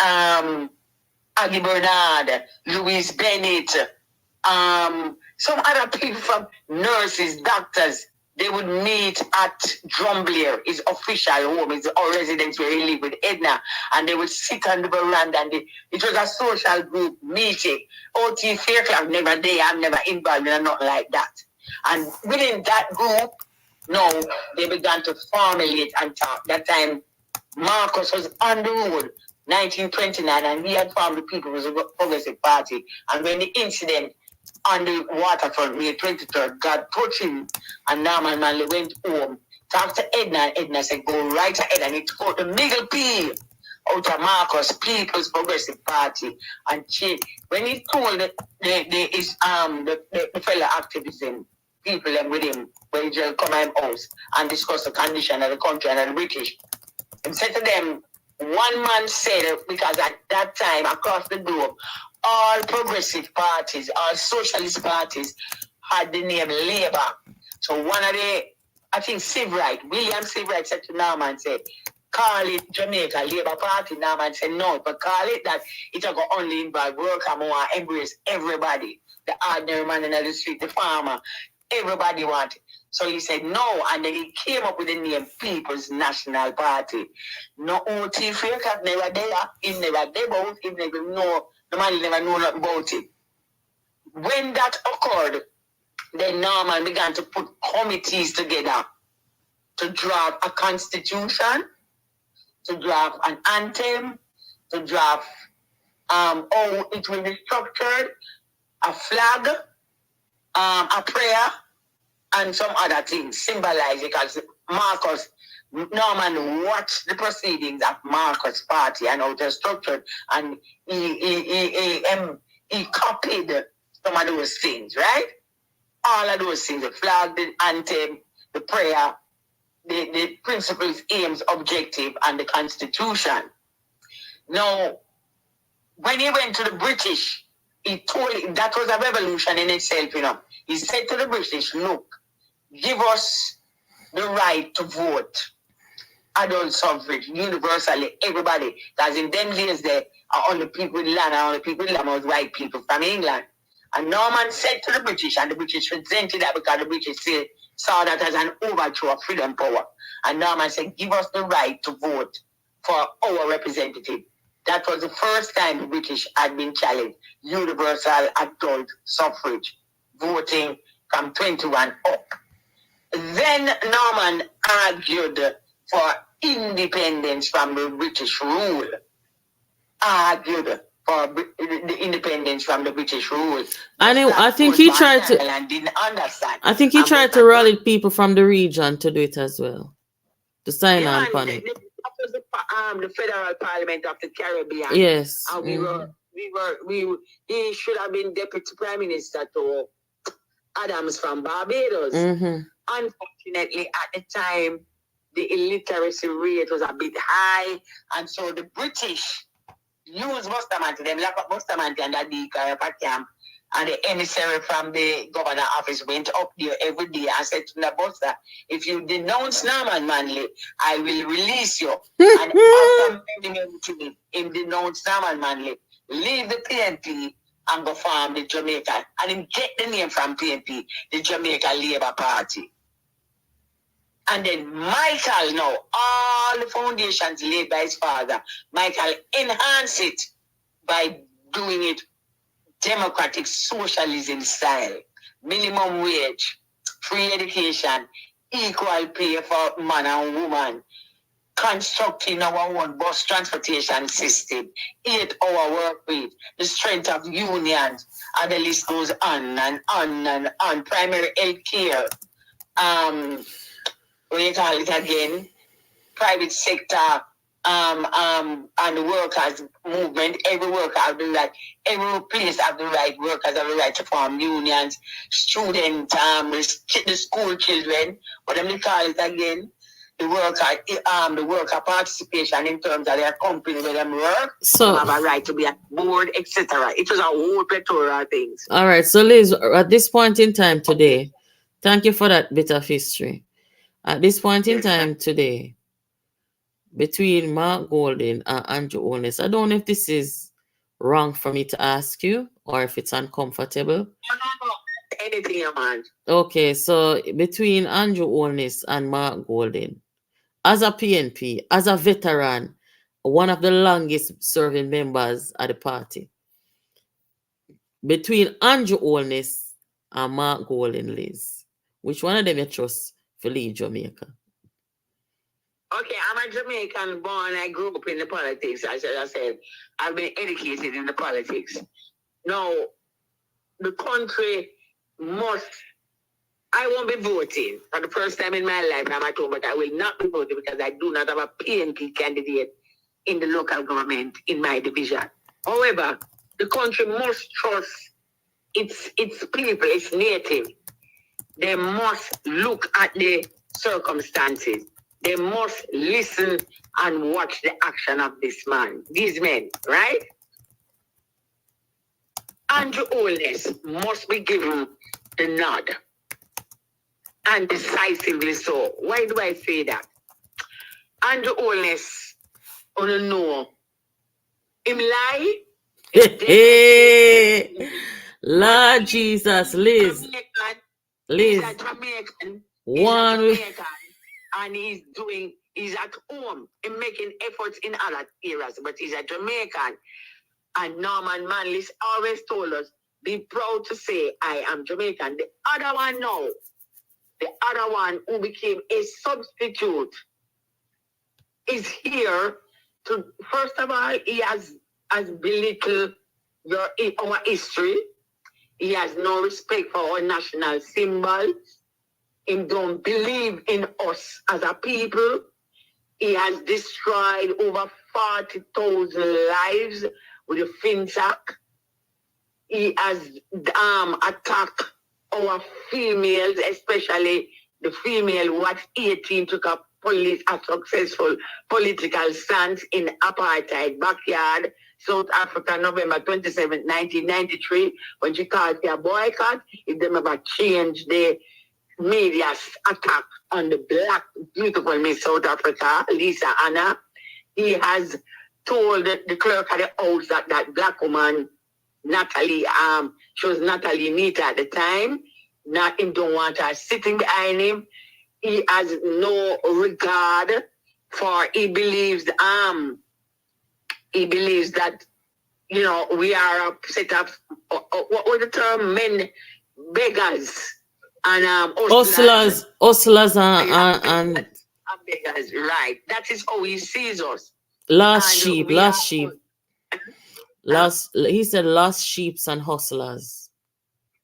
Aggie Bernard, Louise Bennett, some other people from nurses, doctors. They would meet at Drumblair, his official home, his residence where he lived with Edna, and they would sit on the veranda, and it was a social group meeting. O.T. Fairclough never there, I'm never involved in nothing like that. And within that group, they began to formulate and talk. That time, Marcus was on the road, 1929, and he had formed the People's Progressive Party. And when the incident on the waterfront, May 23rd, God touched him, and Norman Manley went home, talked to Edna, and Edna said, go right ahead. And he took the middle P out of Marcus, People's Progressive Party. And when he told the fellow activism, people with him, when he just come to his house and discuss the condition of the country and of the British, he said to them, one man said, because at that time, across the globe, all progressive parties, all socialist parties had the name Labour. So one of I think William Silvera said to Norman, said, call it Jamaica Labour Party. Norman said, no, but call it that. It will only involve worker, more embrace everybody. The ordinary man in the street, the farmer, everybody wanted. So he said no, and then he came up with the name People's National Party. No O.T. Fairclough never there. He never there about it. He never know. The man never know nothing about it. When that occurred, then Norman began to put committees together to draft a constitution, to draft an anthem, to draft how it will be structured, a flag, a prayer, and some other things symbolized, because Norman watched the proceedings of Marcus' party and how they're structured, and he copied some of those things, right? All of those things, the flag, the anthem, the prayer, the principles, aims, objective, and the constitution. Now, when he went to the British, he told that was a revolution in itself, He said to the British, look, give us the right to vote, adult suffrage, universally, everybody. Because in them days, there are only people with land, and only people with land was white people from England. And Norman said to the British, and the British resented that because the British saw that as an overthrow of freedom power. And Norman said, give us the right to vote for our representative. That was the first time the British had been challenged. Universal adult suffrage, voting from 21 up. Then Norman argued for independence from the British rule. Argued for the independence from the British rule. And I think he tried to. And didn't understand. I think he tried to rally people from the region to do it as well, to sign on upon it. That was the Federal Parliament of the Caribbean. Yes. And he should have been Deputy Prime Minister to Adams from Barbados. Unfortunately, at the time, the illiteracy rate was a bit high, and so the British used Bustamante, them lock up Bustamante and that the camp, and the emissary from the governor office went up there every day and said to the Buster, if you denounce Norman Manley, I will release you. And after many him denounce Norman Manley, leave the PNP and go form the Jamaica, and him get the name from PNP, the Jamaica Labour Party. And then Michael now, all the foundations laid by his father, Michael enhanced it by doing it democratic socialism style. Minimum wage, free education, equal pay for man and woman, constructing our own bus transportation system, 8-hour work week, the strength of unions, and the list goes on and on and on. Primary health care, what you call it again, private sector, and the workers movement. Every worker have the right, every place have the right, workers have the right to form unions, student, the school children, what they call it again, the worker participation in terms of their company where them work, so they have a right to be at board, etc. It was a whole plethora of things. All right, so Liz, at this point in time today, thank you for that bit of history. At this point in time today, between Mark Golding and Andrew Holness, I don't know if this is wrong for me to ask you or if it's uncomfortable. No. Anything, man. Okay, so between Andrew Holness and Mark Golding, as a PNP, as a veteran, one of the longest serving members of the party, between Andrew Holness and Mark Golding, Liz, which one of them you trust for lead Jamaica? Okay, I'm a Jamaican born. I grew up in the politics. As I said, I've been educated in the politics. Now, the country must. I won't be voting for the first time in my life. I'm at home, but I will not be voting because I do not have a PNP candidate in the local government in my division. However, the country must trust its people, its native. They must look at the circumstances. They must listen and watch the action of these men, right? Andrew Holness must be given the nod, and decisively so. Why do I say that? Andrew Holness, on a no, him lie. Lord Jesus, Liz. He's a Jamaican. And he's at home and making efforts in other areas, but he's a Jamaican. And Norman Manley always told us, be proud to say, I am Jamaican. The other one now, the other one who became a substitute is here to, first of all, he has belittled our history. He has no respect for our national symbols. He don't believe in us as a people. He has destroyed over 40,000 lives with the FINAC. He has attacked our females, especially the female who at 18 took up a successful political stance in apartheid backyard, South Africa, November 27, 1993, when she called for a boycott. If they ever changed the media attack on the black, beautiful Miss South Africa, Lisa Anna. He has told the clerk of the house that black woman, Natalie, she was Natalie Nita at the time, not him don't want her sitting behind him. He has no regard for, he believes that, you know, we are a set of, what was the term, men, beggars. And Hustlers and beggars, right. That is how he sees us. He said lost sheep and hustlers.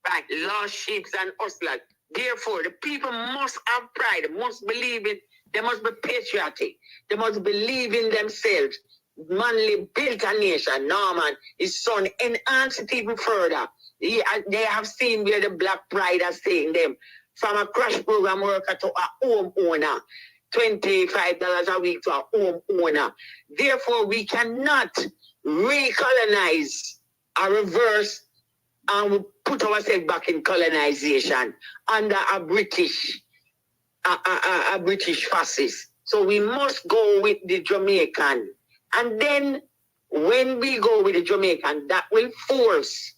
Right, lost sheep and hustlers. Therefore, the people must have pride, must believe it, they must be patriotic, they must believe in themselves. Manley built a nation. Norman, his son, enhanced it even further. They have seen where the black pride has taken them from a crash program worker to a homeowner $25 a week to a homeowner. Therefore, we cannot recolonize or reverse and put ourselves back in colonization under a British fascist. So we must go with the Jamaican. And then when we go with the Jamaican, that will force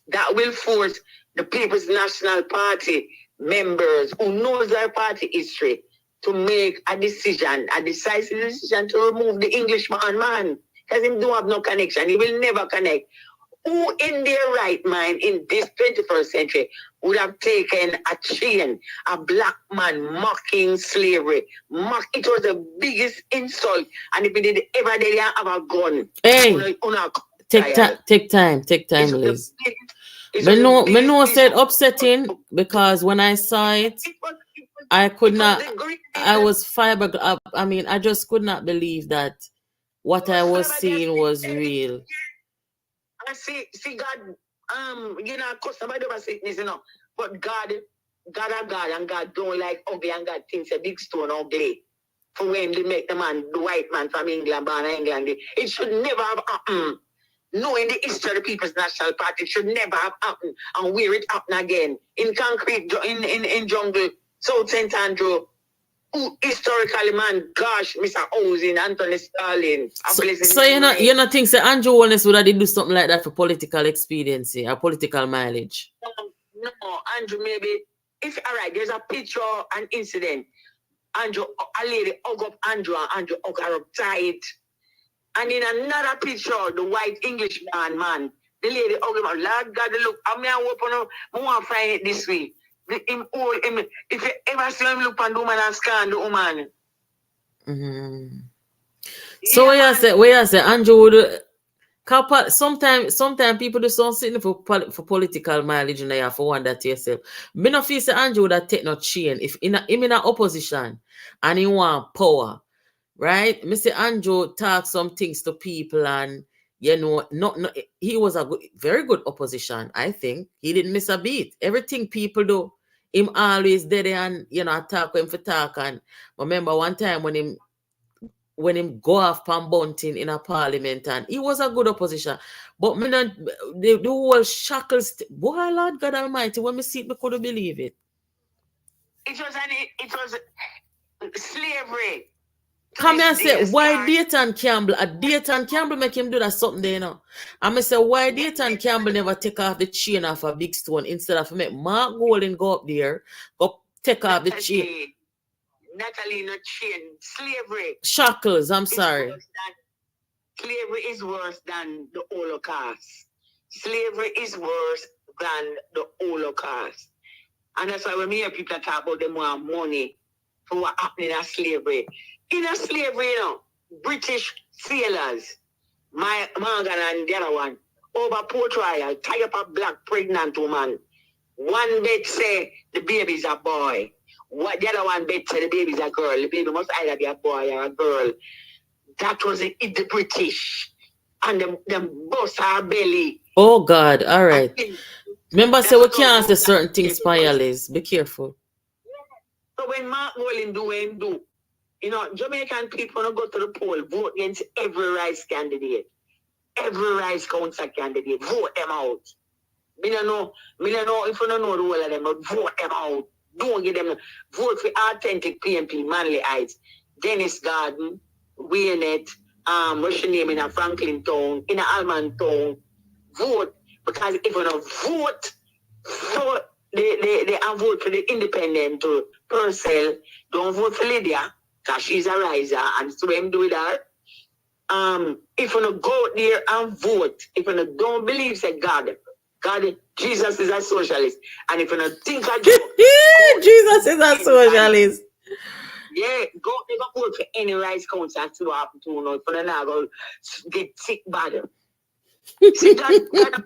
the People's National Party members who knows their party history to make a decisive decision to remove the Englishman man. Because he don't have no connection. He will never connect. Who in their right mind in this 21st century would have taken a chain, a black man mocking slavery? It was the biggest insult. And if he did ever did have a gun, hey, take time, Liz. Me know said upsetting because when I saw it, I could not. I was fiber. I mean, I just could not believe that what I was seeing was real. I see God, customer never sickness, but God, and God don't like ugly, and God thinks a big stone ugly. For when they make the white man from England, born in England, it should never have happened. No, in the history of the People's National Party, it should never have happened, and where it happened again in concrete, in jungle, South St. Andrew. Historically, man, gosh, Mr. Ozin, Anthony Stalin. So you not think that Andrew Wallace would have do something like that for political expediency or political mileage? No, Andrew, maybe all right, there's a picture, an incident. Andrew, a lady hug up Andrew, and Andrew hug her up tight. And in another picture, the white Englishman, man, the lady hug him up. Lord God, look, I'm going to want to find it this way. If you ever see him look on the woman and scan the woman. Mm-hmm. So where you say Andrew would sometimes people do something for political mileage and you have to wonder to yourself. Me no feel say Andrew would have take no chain if him in opposition and he want power. Right? Mr. Andrew talk some things to people and not he was a very good opposition, I think. He didn't miss a beat. Everything people do, him always there and talk him for talk. And remember one time when him go off pan bunting in a parliament and he was a good opposition. But me not the whole shackles boy, Lord God Almighty, when me see it, me couldn't believe it. It was slavery. Come here and say, why Dayton Campbell? Dayton Campbell make him do that something there, And I say, why Dayton Campbell never take off the chain off a big stone instead of make Mark Golden go up there, go take off the chain. Natalie, not chain. Slavery. Shackles, I'm sorry. Slavery is worse than the Holocaust. Slavery is worse than the Holocaust. And that's why when we hear people talk about them want money for what happened in slavery. In slavery, British sailors, Morgan and the other one, over Port Royal, tie up a black pregnant woman. One bed say the baby's a boy. The other one bed say the baby's a girl. The baby must either be a boy or a girl. That was the British. And them bust our belly. Oh God, all right. Remember, say we can't say certain things, Liz. Be careful. So when Mark Walling do, Jamaican people don't go to the poll, vote against every rice candidate. Every rice council candidate. Vote them out. Me don't know if you don't know the whole of them, but vote them out. Don't give them. Vote for authentic PMP, Manley Heights, Dennis Garden, Waynett, what's your name in a Franklin Town, in a Alman Town. Vote. Because if you don't vote for they vote for the independent to Purcell, don't vote for Lydia. Because she's a riser and so them do with her. If you don't go there and vote, if you don't believe say God, Jesus is a socialist. And if you don't think Jesus is a socialist. Yeah, go vote for any rice council and see what happens to you. If you don't go get sick bad. See that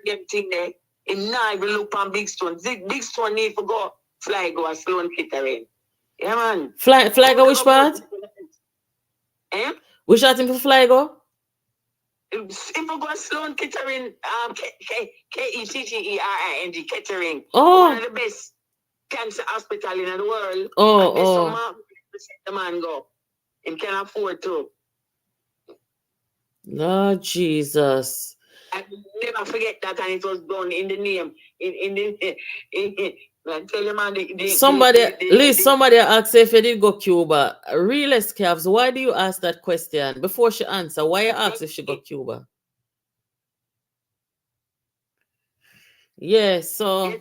them thing there. And now if you look on Big Stone, Big Stone need to go fly go a Sloan Kittering. Yeah, man. Fly go which part? Which part him for fly go? If you go Sloan Kittering, Kettering, Oh. one of the best cancer hospital in the world. Oh. the man go. Him can afford to. Lord Jesus. I never forget that, and it was done in the name, I tell you, man, somebody asked if you did go Cuba. Real Scavs, why do you ask that question? Before she answer, why you ask if she go Cuba? Yeah, so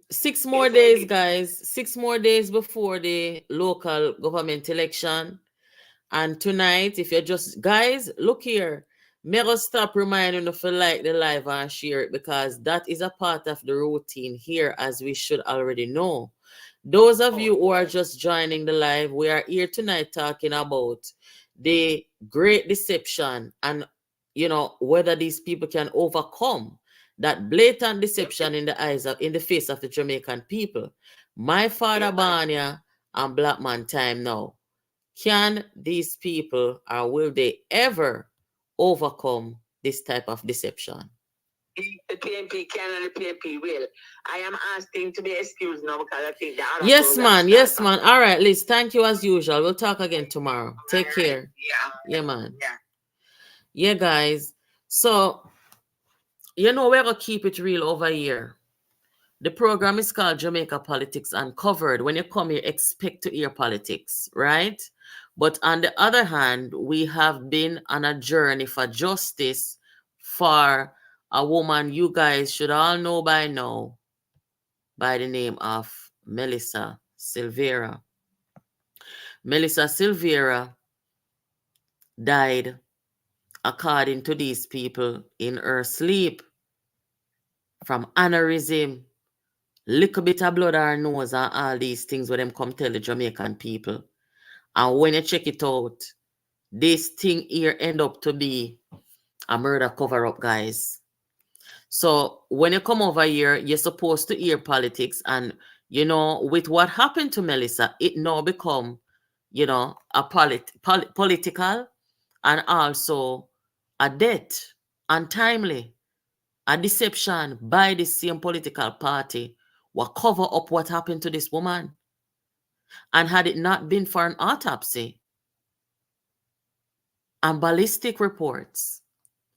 6 more days, guys. 6 more days before the local government election. And tonight, if you're just, guys, look here. May I stop reminding you to like the live and share it, because that is a part of the routine here, as we should already know. Those of you who are just joining the live, we are here tonight talking about the great deception and, whether these people can overcome that blatant deception in the face of the Jamaican people. My father Banya and Black Man time now. Can these people, or will they ever overcome this type of deception? The PNP can and the PNP will. I am asking to be excused now because I think the other Yes, man. All right, Liz, thank you as usual. We'll talk again tomorrow. Take care. Yeah, man. Yeah, guys. So, we're going to keep it real over here. The program is called Jamaica Politics Uncovered. When you come here, expect to hear politics, right? But on the other hand, we have been on a journey for justice for a woman you guys should all know by now, by the name of Melissa Silvera. Melissa Silvera died, according to these people, in her sleep from aneurysm, little bit of blood on her nose, and all these things where them come tell the Jamaican people. And when you check it out, this thing here end up to be a murder cover-up, guys. So when you come over here, you're supposed to hear politics. And, with what happened to Melissa, it now become, a political and also a death, untimely, a deception by the same political party will cover up what happened to this woman. And had it not been for an autopsy and ballistic reports,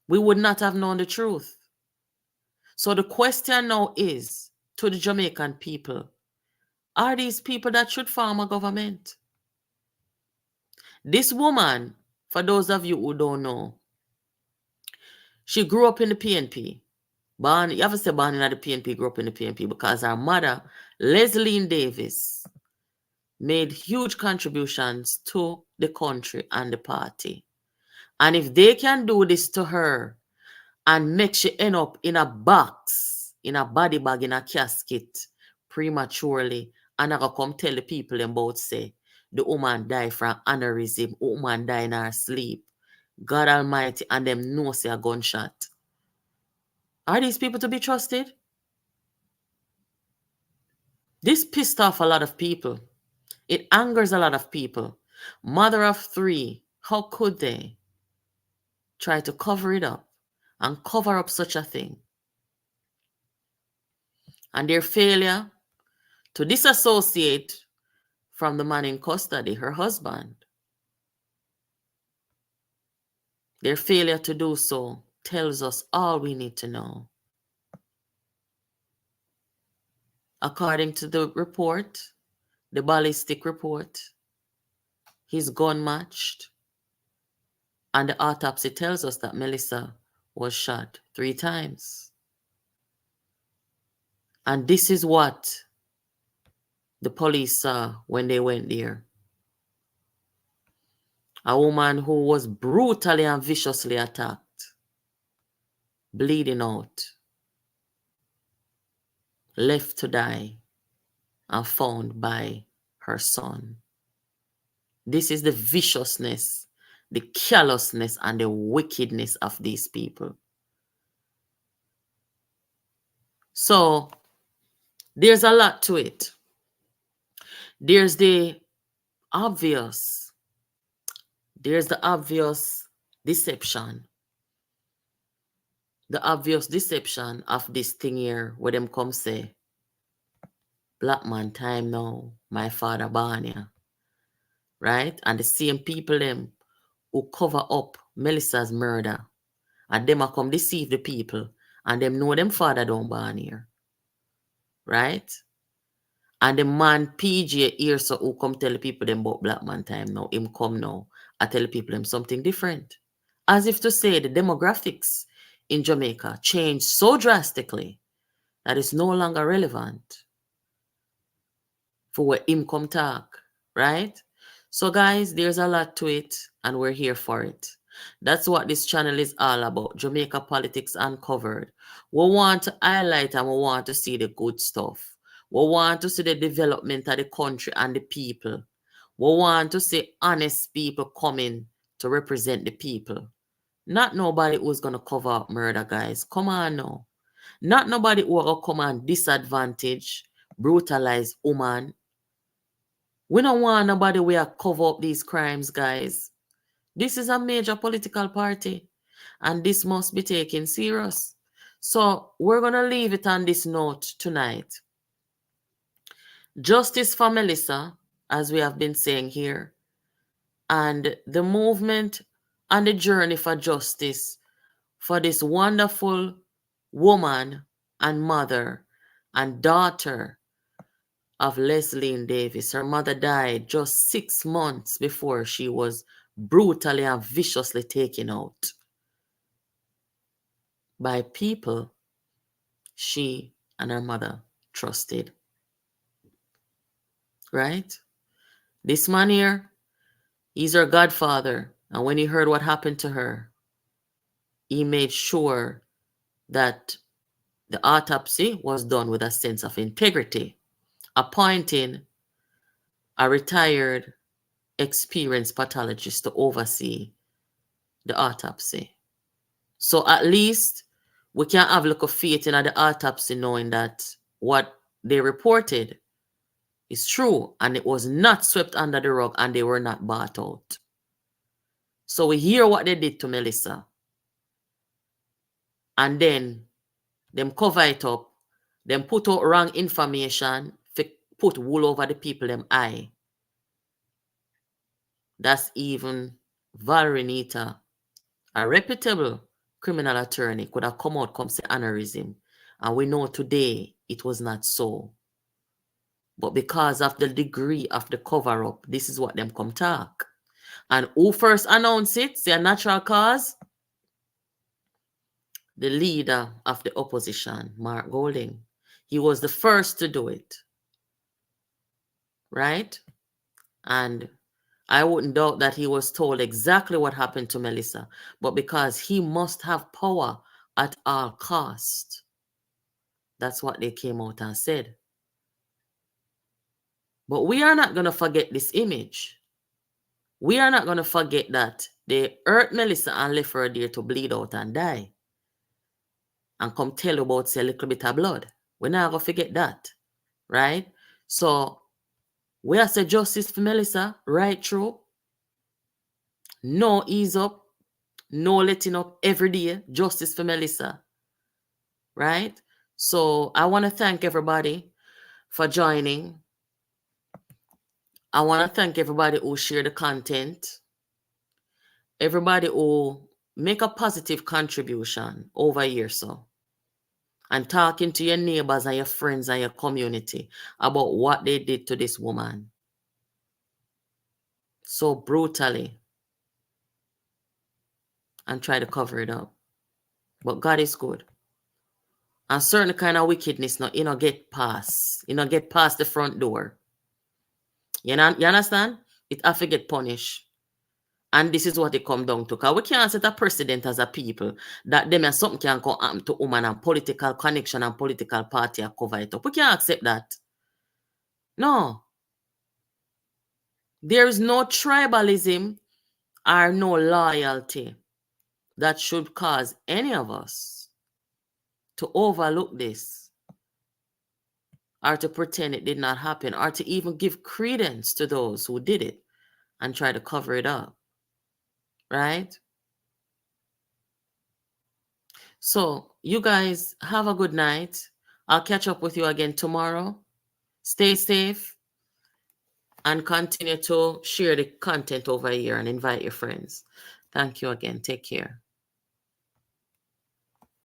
we would not have known the truth. So the question now is to the Jamaican people, are these people that should form a government? This woman, for those of you who don't know, she grew up in the PNP. You have to say born in the PNP, grew up in the PNP, because her mother, Leslie Davis, made huge contributions to the country and the party. And if they can do this to her and make she end up in a box, in a body bag, in a casket prematurely, and I go come tell the people about say, the woman died from aneurysm, the woman died in her sleep. God Almighty, and them know say a gunshot. Are these people to be trusted? This pissed off a lot of people. It angers a lot of people. Mother of 3, how could they try to cover it up and cover up such a thing? And their failure to disassociate from the man in custody, her husband. Their failure to do so tells us all we need to know. According to the report, the ballistic report, he's gun matched. And the autopsy tells us that Melissa was shot 3 times. And this is what the police saw when they went there. A woman who was brutally and viciously attacked, bleeding out, left to die, and found by her son. This is the viciousness, the callousness, and the wickedness of these people. So, there's a lot to it. There's the obvious deception. The obvious deception of this thing here, where them come say, Black man time now, my father Barney. right? And the same people them who cover up Melissa's murder. And them a come deceive the people. And them know them father don't born here. Right? And the man PJ here so who come tell the people them about black man time now. Him come now. I tell the people them something different. As if to say the demographics in Jamaica changed so drastically that it's no longer relevant for where him come talk. Right? So guys, there's a lot to it and we're here for it. That's what this channel is all about. Jamaica Politics Uncovered. We want to highlight and we want to see the good stuff. We want to see the development of the country and the people. We want to see honest people coming to represent the people. Not nobody who's going to cover up murder, guys. Come on now. Not nobody who will come and disadvantage, brutalize woman. We don't want nobody who will cover up these crimes, guys. This is a major political party, and this must be taken serious. So we're going to leave it on this note tonight. Justice for Melissa, as we have been saying here, and the movement and the journey for justice for this wonderful woman and mother and daughter of Leslie Davis. Her mother died just 6 months before she was brutally and viciously taken out by people she and her mother trusted. Right? This man here, he's her godfather. And when he heard what happened to her, he made sure that the autopsy was done with a sense of integrity, appointing a retired, experienced pathologist to oversee the autopsy. So at least we can have a little faith in the autopsy, knowing that what they reported is true and it was not swept under the rug and they were not bought out. So we hear what they did to Melissa. And then them cover it up, them put out wrong information, put wool over the people them eye. That's even Valerie Nita, a reputable criminal attorney, could have come out, come say aneurysm. And we know today it was not so. But because of the degree of the cover-up, this is what them come talk. And who first announced it, say a natural cause? The leader of the opposition, Mark Golding. He was the first to do it. Right? And I wouldn't doubt that he was told exactly what happened to Melissa. But because he must have power at all cost, that's what they came out and said. But we are not going to forget this image. We are not going to forget that they hurt Melissa and left her there to bleed out and die. And come tell you about a little bit of blood. We're not going to forget that. Right? So, we are saying justice for Melissa right through. No ease up. No letting up every day. Justice for Melissa. Right? So, I want to thank everybody for joining. I want to thank everybody who shared the content. Everybody who make a positive contribution over here, so. And talking to your neighbors and your friends and your community about what they did to this woman. So brutally. And try to cover it up. But God is good. And certain kind of wickedness, you know, get past. You know, get past the front door. You understand? It have to get punished. And this is what it come down to. Because we can't set a precedent as a people that them and something can come happen to woman and political connection and political party and cover it up. We can't accept that. No. There is no tribalism or no loyalty that should cause any of us to overlook this or to pretend it did not happen or to even give credence to those who did it and try to cover it up. Right? So, you guys have a good night. I'll catch up with you again tomorrow. Stay safe. and continue to share the content over here and invite your friends. Thank you again. Take care.